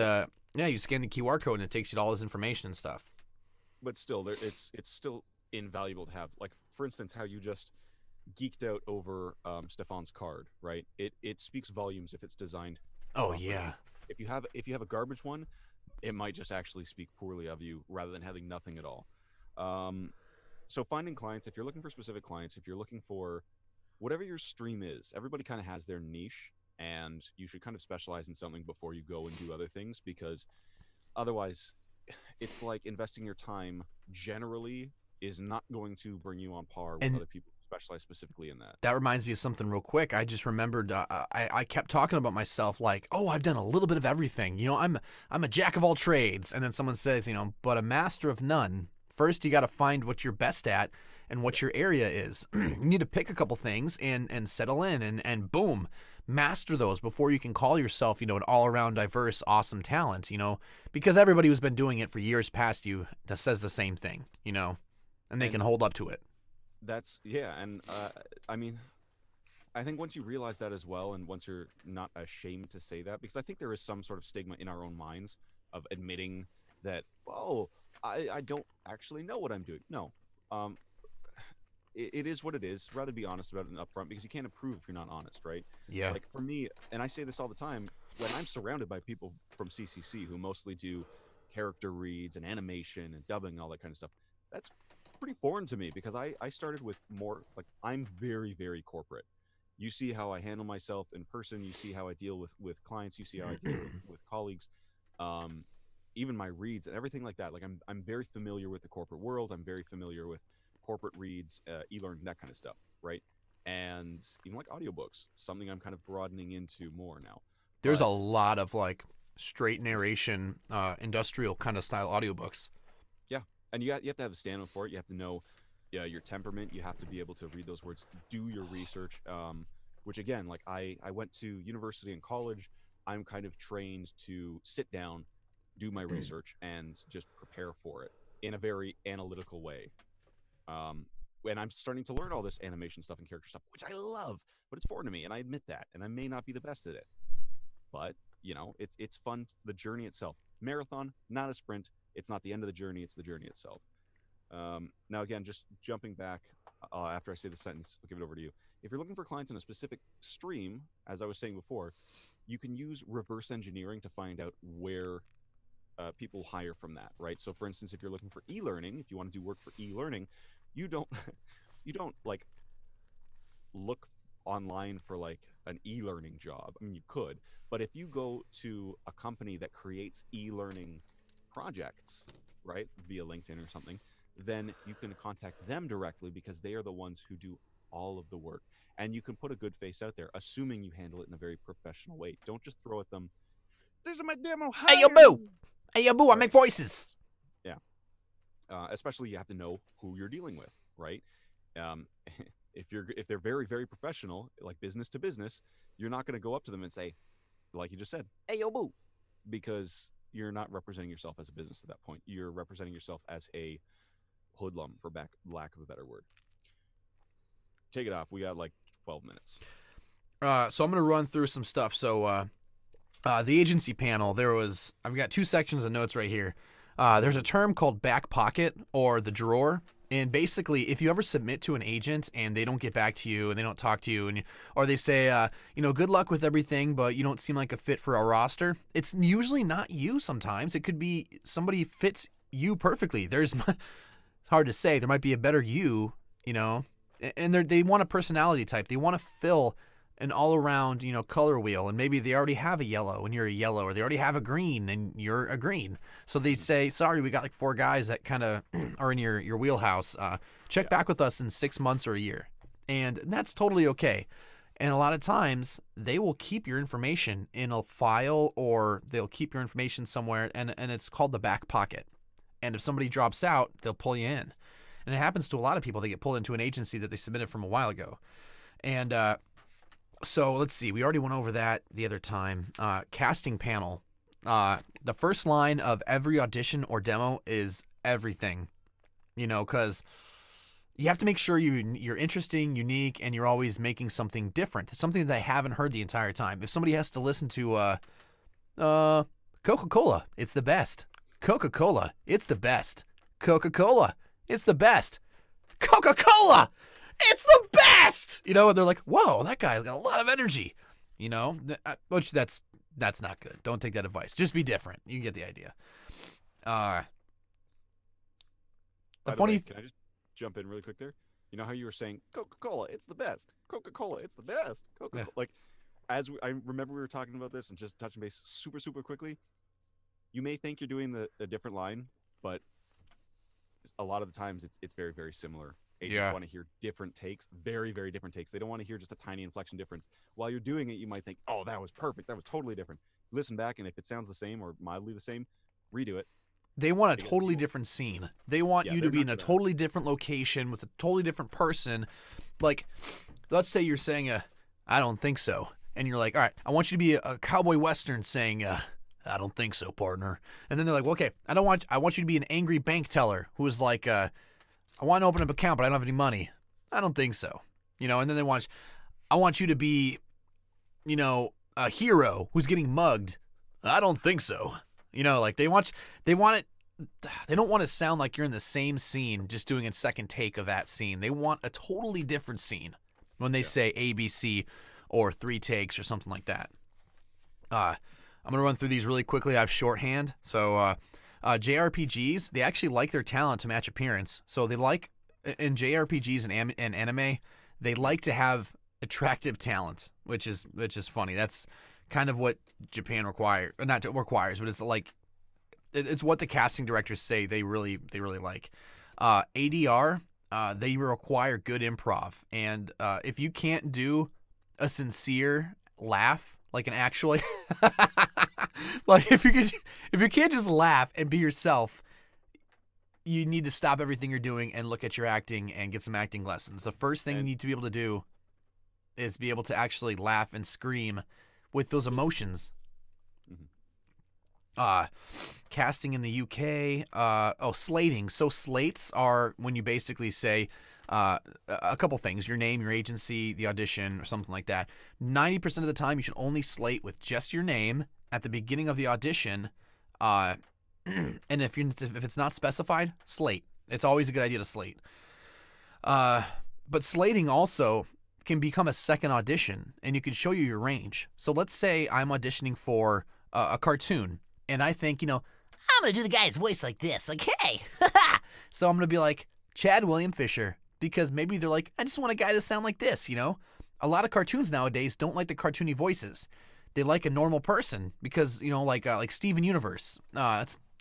yeah, you scan the QR code and it takes you to all this information and stuff. But still, it's still invaluable to have. Like, for instance, how you just geeked out over Stefan's card, right? It speaks volumes if it's designed. Oh properly. yeah. If you have a garbage one, it might just actually speak poorly of you rather than having nothing at all. So finding clients, if you're looking for specific clients, if you're looking for whatever your stream is, everybody kind of has their niche, and you should kind of specialize in something before you go and do other things, because otherwise it's like investing your time generally is not going to bring you on par with other people who specialize specifically in that. That reminds me of something real quick. I just remembered I kept talking about myself like, oh, I've done a little bit of everything. You know, I'm a jack of all trades. And then someone says, you know, but a master of none. First, you got to find what you're best at and what your area is. You need to pick a couple things and settle in and boom, master those before you can call yourself, you know, an all-around diverse, awesome talent, you know, because everybody who's been doing it for years past you that says the same thing, you know, and they can hold up to it. That's, yeah. And I mean, I think once you realize that as well, and once you're not ashamed to say that, because I think there is some sort of stigma in our own minds of admitting that, oh, I don't actually know what I'm doing. No. It is what it is. Rather be honest about it upfront, because you can't improve if you're not honest, right? Yeah. Like for me, and I say this all the time, when I'm surrounded by people from CCC who mostly do character reads and animation and dubbing and all that kind of stuff, that's pretty foreign to me, because I started with more, like, I'm very, very corporate. You see how I handle myself in person. You see how I deal with clients. You see how I deal with colleagues. Even my reads and everything like that. Like I'm very familiar with the corporate world. I'm very familiar with corporate reads, e-learning, that kind of stuff, right? And even like audiobooks, something I'm kind of broadening into more now. There's a lot of like straight narration, industrial kind of style audiobooks. Yeah, and you have to have a stand-up for it. You have to know your temperament. You have to be able to read those words, do your research, which again, like I went to university and college. I'm kind of trained to sit down, do my research, and just prepare for it in a very analytical way. And I'm starting to learn all this animation stuff and character stuff, which I love, but it's foreign to me, and I admit that, and I may not be the best at it. But, you know, it's fun, the journey itself. Marathon, not a sprint. It's not the end of the journey, it's the journey itself. Now, again, just jumping back, after I say the sentence, I'll give it over to you. If you're looking for clients in a specific stream, as I was saying before, you can use reverse engineering to find out where people hire from that, right? So, for instance, if you're looking for e-learning, if you want to do work for e-learning, you don't like look online for like an e-learning job. I mean, you could, but if you go to a company that creates e-learning projects, right, via LinkedIn or something, then you can contact them directly, because they are the ones who do all of the work, and you can put a good face out there, assuming you handle it in a very professional way. Don't just throw at them, "This is my demo. Hey, yo, boo! Hey, yo, boo! I make voices." Yeah. Especially, you have to know who you're dealing with, right? If they're very, very professional, like business to business, you're not going to go up to them and say, like you just said, "Hey, yo, boo," because you're not representing yourself as a business at that point. You're representing yourself as a hoodlum, for lack of a better word. Take it off. We got like 12 minutes. So I'm going to run through some stuff. So the agency panel, I've got 2 sections of notes right here. There's a term called back pocket or the drawer. And basically, if you ever submit to an agent and they don't get back to you and they don't talk to you, or they say, good luck with everything, but you don't seem like a fit for our roster, it's usually not you sometimes. It could be somebody fits you perfectly. It's hard to say. There might be a better you, and they want a personality type. They want to fill an all-around, color wheel, and maybe they already have a yellow and you're a yellow, or they already have a green and you're a green. So they say, sorry, we got like 4 guys that kind of are in your wheelhouse. Check back with us in 6 months or a year. And that's totally okay. And a lot of times they will keep your information in a file, or they'll keep your information somewhere, and it's called the back pocket. And if somebody drops out, they'll pull you in. And it happens to a lot of people. They get pulled into an agency that they submitted from a while ago. And so let's see. We already went over that the other time. Casting panel. The first line of every audition or demo is everything, because you have to make sure you're interesting, unique, and you're always making something different, something that I haven't heard the entire time. If somebody has to listen to Coca-Cola, it's the best. Coca-Cola, it's the best. Coca-Cola, it's the best. Coca-Cola, it's the best. And they're like, whoa, that guy's got a lot of energy. Which that's not good. Don't take that advice. Just be different. You get the idea. By the way, can I just jump in really quick there? You know how you were saying Coca-Cola, it's the best. Coca-Cola, it's the best. Coca-Cola. Yeah. Like, I remember we were talking about this and just touching base super, super quickly. You may think you're doing a different line, but a lot of the times it's very, very similar. Agents want to hear different takes, very, very different takes. They don't want to hear just a tiny inflection difference. While you're doing it, you might think, oh, that was perfect. That was totally different. Listen back, and if it sounds the same or mildly the same, redo it. They want a totally different scene. They want you to be in a totally different location with a totally different person. Like, let's say you're saying, I don't think so. And you're like, all right, I want you to be a cowboy western saying, I don't think so, partner. And then they're like, well, okay, I want you to be an angry bank teller who is like, I want to open up an account, but I don't have any money. I don't think so. And then I want you to be, a hero who's getting mugged. I don't think so. Like they don't want to sound like you're in the same scene, just doing a second take of that scene. They want a totally different scene when they say ABC or 3 takes or something like that. I'm going to run through these really quickly. I have shorthand. So, JRPGs, they actually like their talent to match appearance. So they like, in JRPGs and anime, they like to have attractive talent, which is funny. That's kind of what Japan requires, but it's like, it's what the casting directors say they really like. ADR, they require good improv. And if you can't do a sincere laugh, like an actual, like if you can't just laugh and be yourself, you need to stop everything you're doing and look at your acting and get some acting lessons. The first thing you need to be able to do is be able to actually laugh and scream with those emotions. Mm-hmm. Casting in the UK, slating. So slates are when you basically say a couple things: your name, your agency, the audition, or something like that. 90% of the time, you should only slate with just your name at the beginning of the audition. And if it's not specified, slate. It's always a good idea to slate. But slating also can become a second audition, and you can show you your range. So let's say I'm auditioning for a cartoon, and I think, I'm going to do the guy's voice like this, like, hey. So I'm going to be like Chad William Fisher, because maybe they're like, I just want a guy to sound like this, A lot of cartoons nowadays don't like the cartoony voices. They like a normal person because, like Steven Universe.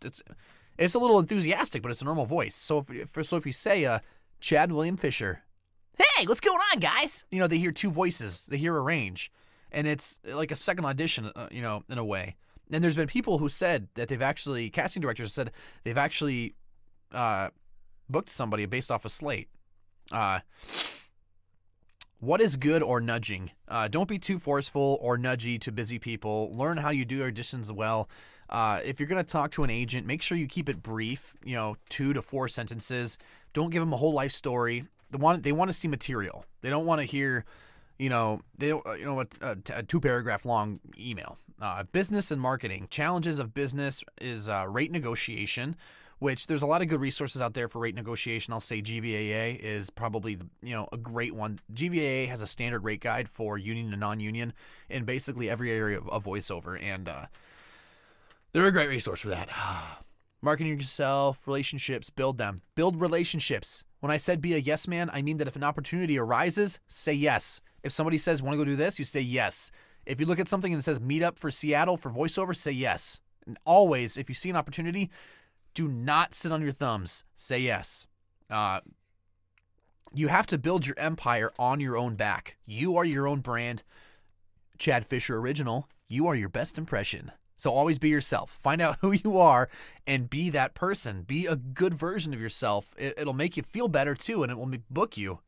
It's a little enthusiastic, but it's a normal voice. So if you say Chad William Fisher, hey, what's going on, guys? They hear 2 voices. They hear a range. And it's like a second audition, in a way. And there's been people who said that casting directors said they've actually booked somebody based off a slate. What is good or nudging? Don't be too forceful or nudgy to busy people. Learn how you do auditions well. If you're going to talk to an agent, make sure you keep it brief, 2 to 4 sentences. Don't give them a whole life story. They want to see material. They don't want to hear, a 2-paragraph long email. Business and marketing. Challenges of business is rate negotiation, which there's a lot of good resources out there for rate negotiation. I'll say GVAA is probably a great one. GVAA has a standard rate guide for union and non-union in basically every area of voiceover, and they're a great resource for that. Marketing yourself, relationships, build them. Build relationships. When I said be a yes man, I mean that if an opportunity arises, say yes. If somebody says, want to go do this, you say yes. If you look at something and it says meet up for Seattle for voiceover, say yes. And always, if you see an opportunity, do not sit on your thumbs. Say yes. You have to build your empire on your own back. You are your own brand. Chad Fisher original. You are your best impression. So always be yourself. Find out who you are and be that person. Be a good version of yourself. It'll make you feel better too, and it will book you.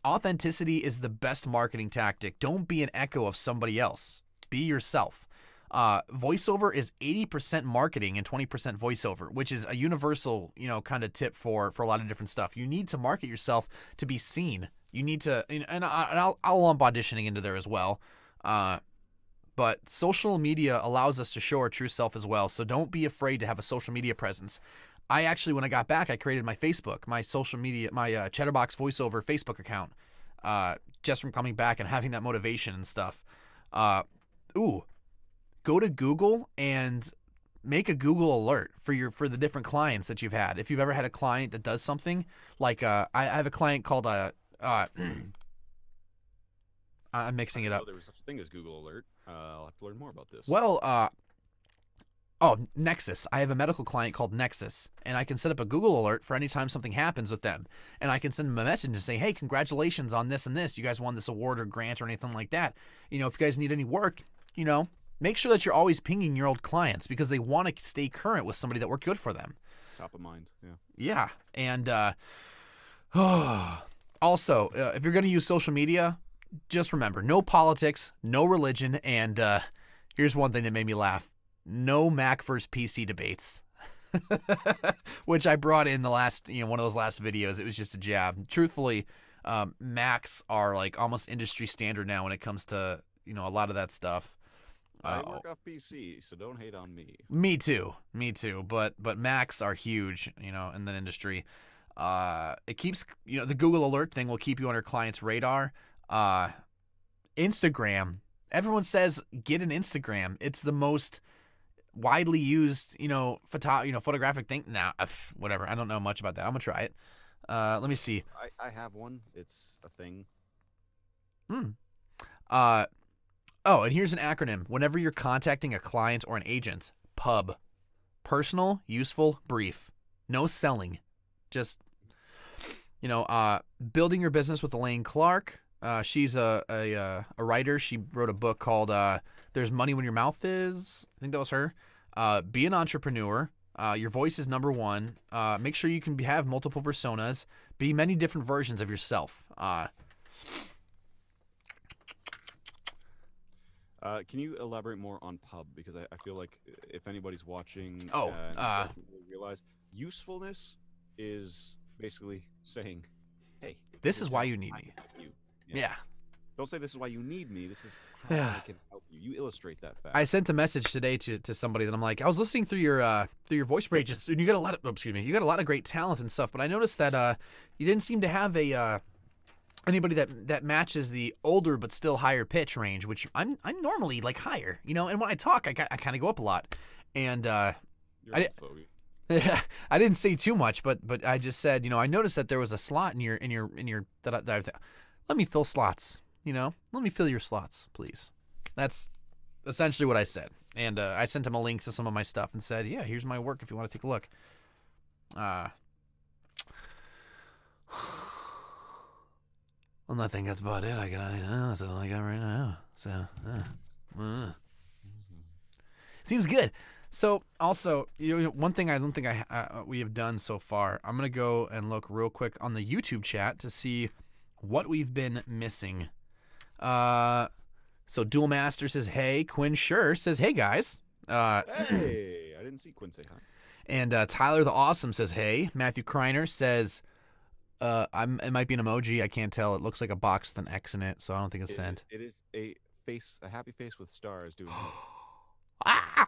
Authenticity is the best marketing tactic. Don't be an echo of somebody else. Be yourself. Voiceover is 80% marketing and 20% voiceover, which is a universal, kind of tip for a lot of different stuff. You need to market yourself to be seen. You need to, and I'll lump auditioning into there as well. But social media allows us to show our true self as well. So don't be afraid to have a social media presence. I actually, when I got back, I created my Facebook, my social media, my Chatterbox Voiceover Facebook account, just from coming back and having that motivation and stuff. Go to Google and make a Google alert for the different clients that you've had. If you've ever had a client that does something, like I have a client called I'm mixing it up. There was such a thing as Google Alert. I'll have to learn more about this. Well, Nexus. I have a medical client called Nexus, and I can set up a Google alert for any time something happens with them. And I can send them a message and say, hey, congratulations on this and this. You guys won this award or grant or anything like that. If you guys need any work, make sure that you're always pinging your old clients because they want to stay current with somebody that worked good for them. Top of mind, yeah. Yeah, and also, if you're going to use social media, just remember, no politics, no religion, and here's one thing that made me laugh. No Mac versus PC debates, which I brought in the last, one of those last videos. It was just a jab. Truthfully, Macs are like almost industry standard now when it comes to, a lot of that stuff. I work off PC, so don't hate on me. Me too. But Macs are huge, in the industry. It keeps, the Google Alert thing will keep you on your client's radar. Instagram. Everyone says get an Instagram. It's the most widely used, photographic thing. Now, whatever. I don't know much about that. I'm gonna try it. Let me see. I have one. It's a thing. And here's an acronym. Whenever you're contacting a client or an agent, PUB. Personal, useful, brief. No selling. Just, building your business with Elaine Clark. She's a writer. She wrote a book called There's Money When Your Mouth Is. I think that was her. Be an entrepreneur. Your voice is number one. Make sure you can have multiple personas. Be many different versions of yourself. Can you elaborate more on pub? Because I feel like if anybody's watching, realize usefulness is basically saying, hey, this is why you need me. Yeah. Don't say this is why you need me. This is how I can help you. You illustrate that fact. I sent a message today to somebody that I'm like, I was listening through your voice ranges, and you got a lot of great talent and stuff, but I noticed that you didn't seem to have anybody that matches the older but still higher pitch range, which I'm normally like higher, and when I talk, I kind of go up a lot, and I didn't say too much, but I just said, I noticed that there was a slot in your let me fill slots, let me fill your slots, please. That's essentially what I said, and I sent him a link to some of my stuff and said, yeah, here's my work if you want to take a look. Well, I think that's about it. That's all I got right now. So, seems good. So, also, one thing I don't think we have done so far. I'm gonna go and look real quick on the YouTube chat to see what we've been missing. So, Dual Master says, "Hey." Quinn Sure says, "Hey guys." Hey, I didn't see Quinn say hi. And Tyler the Awesome says, hey. Matthew Kreiner says, it might be an emoji. I can't tell. It looks like a box with an X in it, so I don't think it's sent. It is a happy face with stars doing this. Ah!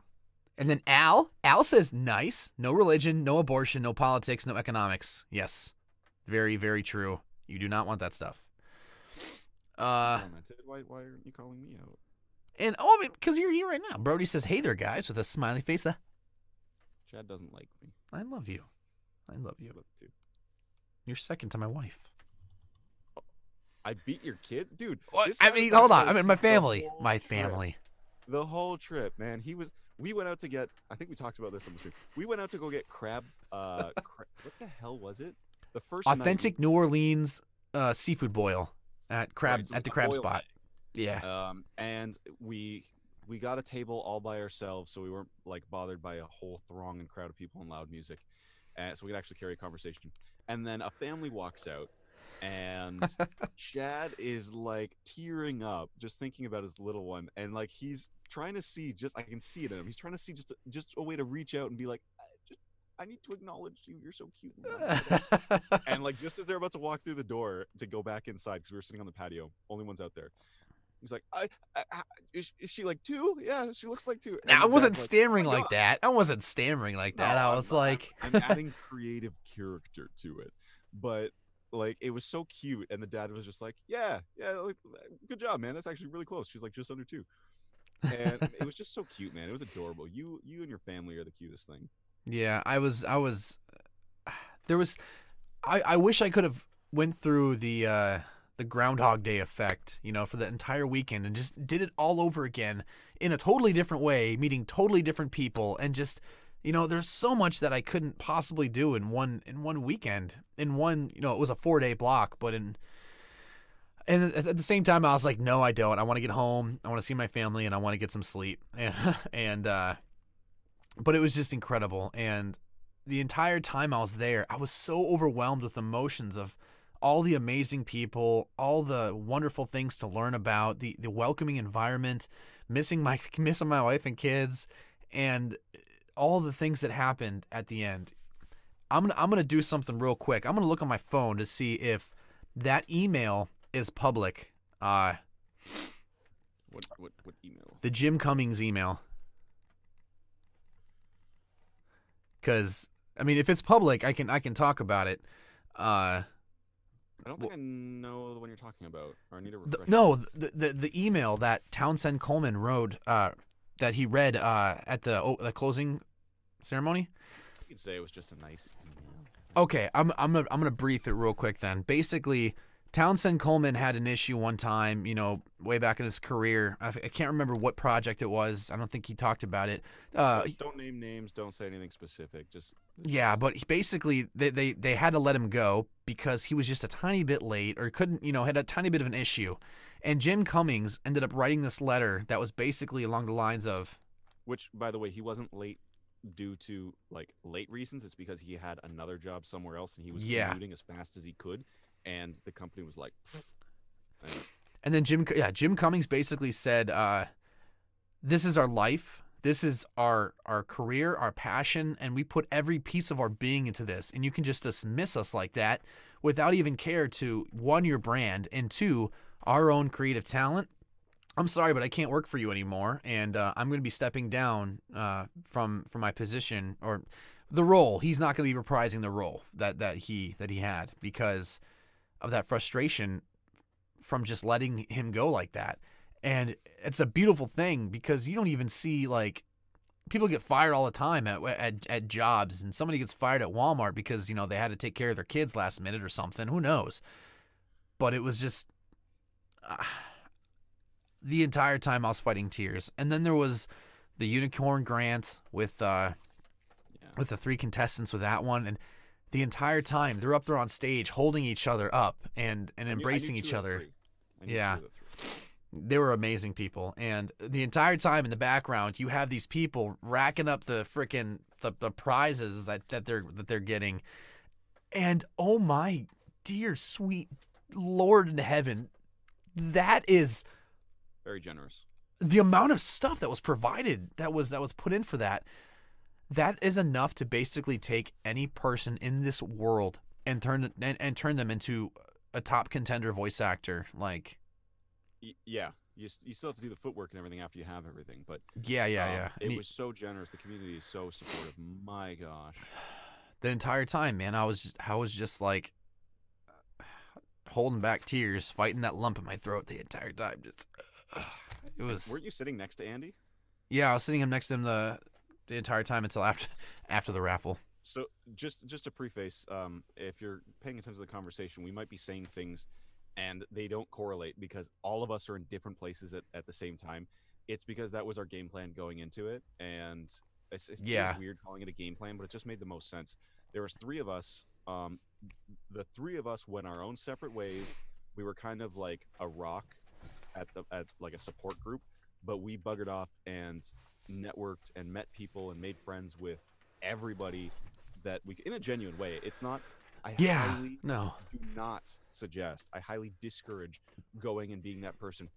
And then Al says, nice. No religion, no abortion, no politics, no economics. Yes. Very, very true. You do not want that stuff. Commented, why aren't you calling me out? And, I mean, because you're here right now. Brody says, hey there, guys, with a smiley face. Chad doesn't like me. I love you. I love you. I love it too. You're second to my wife. I beat your kids? Dude. What? this I guy mean, was hold on. actually I mean, my the family. whole My trip. family. The whole trip, man. We went out to get, I think we talked about this on the stream. We went out to go get crab, what the hell was it? The first night Authentic New Orleans seafood boil at Right, so at the a crab boiled spot. egg. Yeah. And we got a table all by ourselves, so we weren't like bothered by a whole throng and crowd of people and loud music, so we could actually carry a conversation. And then a family walks out, and Chad is like tearing up just thinking about his little one, and like he's trying to see, just I can see it in him. He's trying to see just a way to reach out and be like, I need to acknowledge you. You're so cute. And like just as they're about to walk through the door to go back inside, because we were sitting on the patio, only ones out there. He's like, is she like 2? Yeah, she looks like 2. And I the wasn't dad's like, stammering "Oh my like God." that. I wasn't stammering like that. No, I I'm was not. like, I'm adding creative character to it. But like it was so cute, and the dad was just like, yeah, like, good job, man. That's actually really close. She's like just under 2. And it was just so cute, man. It was adorable. You and your family are the cutest thing. yeah, I was. There was. I wish I could have went through the Groundhog Day effect, for the entire weekend and just did it all over again in a totally different way, meeting totally different people, and just, there's so much that I couldn't possibly do in one weekend. In one, it was a 4-day block, but and at the same time, I was like, no, I don't. I want to get home. I want to see my family, and I want to get some sleep. But it was just incredible. And the entire time I was there, I was so overwhelmed with emotions of all the amazing people, all the wonderful things to learn about, the welcoming environment, missing my wife and kids, and all the things that happened at the end. I'm gonna do something real quick. I'm gonna look on my phone to see if that email is public. What email? The Jim Cummings email. Because I mean, if it's public, I can talk about it. I don't think I know the one you're talking about. Or I need to refresh. The email that Townsend Coleman wrote, that he read at the closing ceremony. You could say it was just a nice email. Okay, I'm gonna brief it real quick then. Basically, Townsend Coleman had an issue one time, way back in his career. I can't remember what project it was. I don't think he talked about it. Don't name names. Don't say anything specific. Just yeah, but basically they had to let him go because he was just a tiny bit late or couldn't, had a tiny bit of an issue. And Jim Cummings ended up writing this letter that was basically along the lines of, which, by the way, he wasn't late due to like late reasons. It's because he had another job somewhere else and he was commuting as fast as he could, and the company was like. And then Jim Cummings basically said, "This is our life. This is our career, our passion, and we put every piece of our being into this. And you can just dismiss us like that without even care to, 1, your brand, and 2, our own creative talent. I'm sorry, but I can't work for you anymore, and I'm going to be stepping down from my position or the role. He's not going to be reprising the role that he had because of that frustration from just letting him go like that. And it's a beautiful thing because you don't even see, like, people get fired all the time at jobs, and somebody gets fired at Walmart because, they had to take care of their kids last minute or something. Who knows? But it was just the entire time I was fighting tears. And then there was the Unicorn Grant with the 3 contestants with that one, and the entire time they're up there on stage holding each other up and embracing each other. Yeah. They were amazing people. And the entire time in the background, you have these people racking up the frickin' the prizes that they're getting. And oh my dear sweet Lord in heaven, that is very generous. the amount of stuff that was provided, that was put in for that is enough to basically take any person in this world and turn them into a top contender voice actor. Like, Yeah, you still have to do the footwork and everything after you have everything, but yeah. And it was so generous. The community is so supportive. My gosh. the entire time, man, I was just like holding back tears, fighting that lump in my throat the entire time. Just it was. Weren't you sitting next to Andy? Yeah, I was sitting him next to him the entire time until after the raffle. So just to preface, if you're paying attention to the conversation, we might be saying things and they don't correlate because all of us are in different places at the same time. It's because that was our game plan going into it, and it feels weird calling it a game plan, but it just made the most sense. There was three of us. The three of us went our own separate ways. We were kind of like a rock at like a support group, but we buggered off and networked and met people and made friends with everybody that we, in a genuine way. It's not. I highly do not suggest. I highly discourage going and being that person.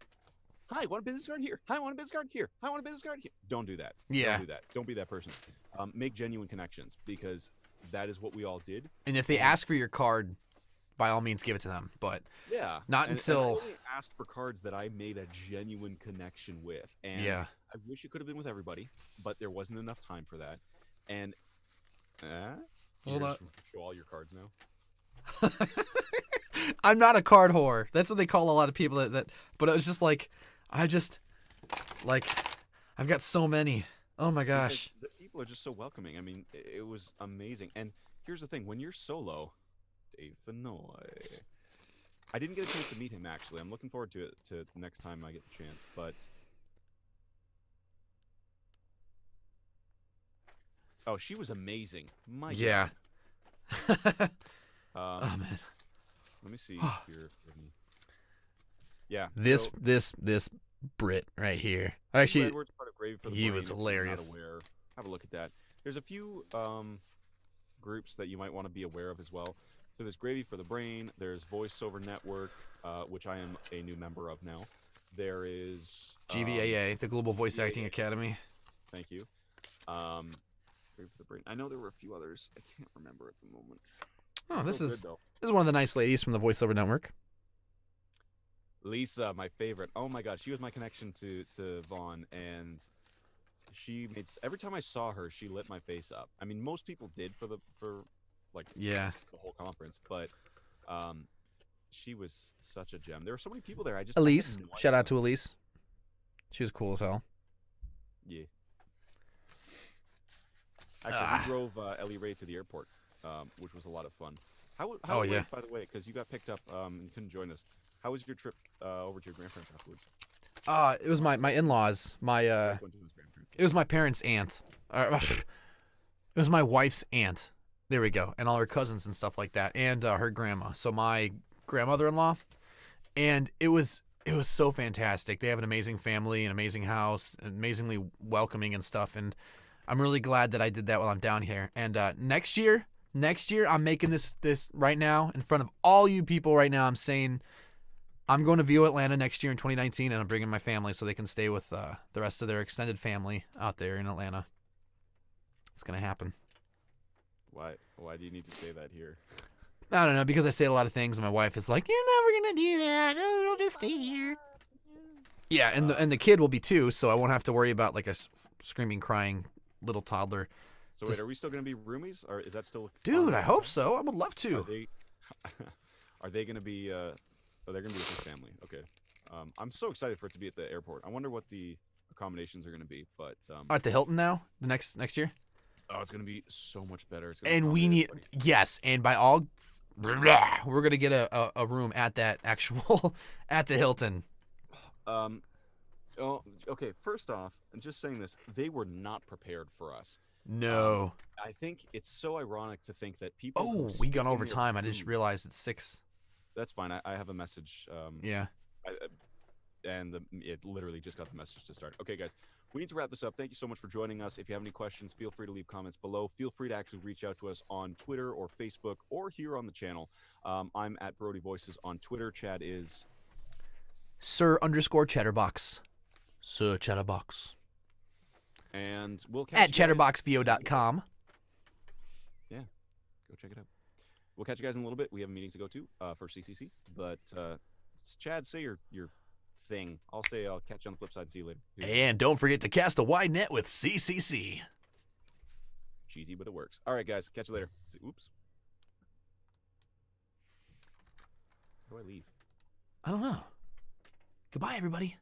Hi, want a business card here? Hi, want a business card here? Hi, want a business card here? Don't do that. Yeah. Don't do that. Don't be that person. Make genuine connections because that is what we all did. And if they ask for your card, by all means, give it to them. But yeah, not until I only asked for cards that I made a genuine connection with. And yeah. I wish it could have been with everybody, but there wasn't enough time for that. And Hold up. Show all your cards now. I'm not a card whore. That's what they call a lot of people that but it was just like I've got so many. Oh my gosh. Because the people are just so welcoming. I mean, it was amazing. And here's the thing, when you're solo, Dave Fenoy. I didn't get a chance to meet him actually. I'm looking forward to it to next time I get the chance, but oh, she was amazing. My yeah. God. Oh man. Let me see here. Yeah. This so, this Brit right here. Actually, Edwards, part of Gravy for the he Brain, was if you're hilarious. not aware, have a look at that. There's a few groups that you might want to be aware of as well. So there's Gravy for the Brain. There's VoiceOver Network, which I am a new member of now. There is GVAA, the Global Voice GVAA. Acting Academy. Thank you. Gravy for the Brain. I know there were a few others. I can't remember at the moment. Oh, this Still is good, though. this is one of the nice ladies from the VoiceOver Network. Lisa, my favorite. Oh my God, she was my connection to Vaughn, and she made every time I saw her, she lit my face up. I mean, most people did for like Yeah. the whole conference, but she was such a gem. There were so many people there. I had Elise, no shout idea. out to Elise. She was cool as hell. Yeah. Actually, we drove Ellie Ray to the airport, which was a lot of fun. How Oh, yeah. by the way, because you got picked up and couldn't join us. How was your trip over to your grandparents afterwards? It was my in-laws. Went to his grandparents. It was my parents' aunt. It was my wife's aunt. There we go. And all her cousins and stuff like that. And her grandma. So my grandmother-in-law. And it was so fantastic. They have an amazing family, an amazing house, amazingly welcoming and stuff. And I'm really glad that I did that while I'm down here. And next year, I'm making this right now in front of all you people right now. I'm saying I'm going to VO Atlanta next year in 2019, and I'm bringing my family so they can stay with the rest of their extended family out there in Atlanta. It's going to happen. Why do you need to say that here? I don't know, because I say a lot of things, and my wife is like, "You're never going to do that. Oh, we'll just stay here." Yeah, and the kid will be too, so I won't have to worry about like a screaming, crying little toddler. So wait, are we still going to be roomies, or is that still? Dude, I hope so. I would love Are to. they? Are they going to be? Oh, they're going to be with his family. Okay. I'm so excited for it to be at the airport. I wonder what the accommodations are going to be, but At the Hilton now, the next year. oh, it's going to be so much better. It's gonna And we accommodate need everybody. and by all, we're gonna get a room at that actual at the Hilton. Oh, okay. First off, and just saying this, they were not prepared for us. No. I think it's so ironic to think that people. who Oh, we stay got in their overtime. I just room- realized it's 6. That's fine. I have a message. Yeah. And it literally just got the message to start. Okay, guys, we need to wrap this up. Thank you so much for joining us. If you have any questions, feel free to leave comments below. Feel free to actually reach out to us on Twitter or Facebook or here on the channel. I'm at Brody Voices on Twitter. Chad is. Sir _ Chatterbox. Sir Chatterbox. And we'll catch At you guys- chatterboxvo.com. Go check it out. We'll catch you guys in a little bit. We have a meeting to go to for CCC. But Chad, say your thing. I'll catch you on the flip side. See you later. And don't forget to cast a wide net with CCC. Cheesy, but it works. All right, guys. Catch you later. Oops. How do I leave? I don't know. Goodbye, everybody.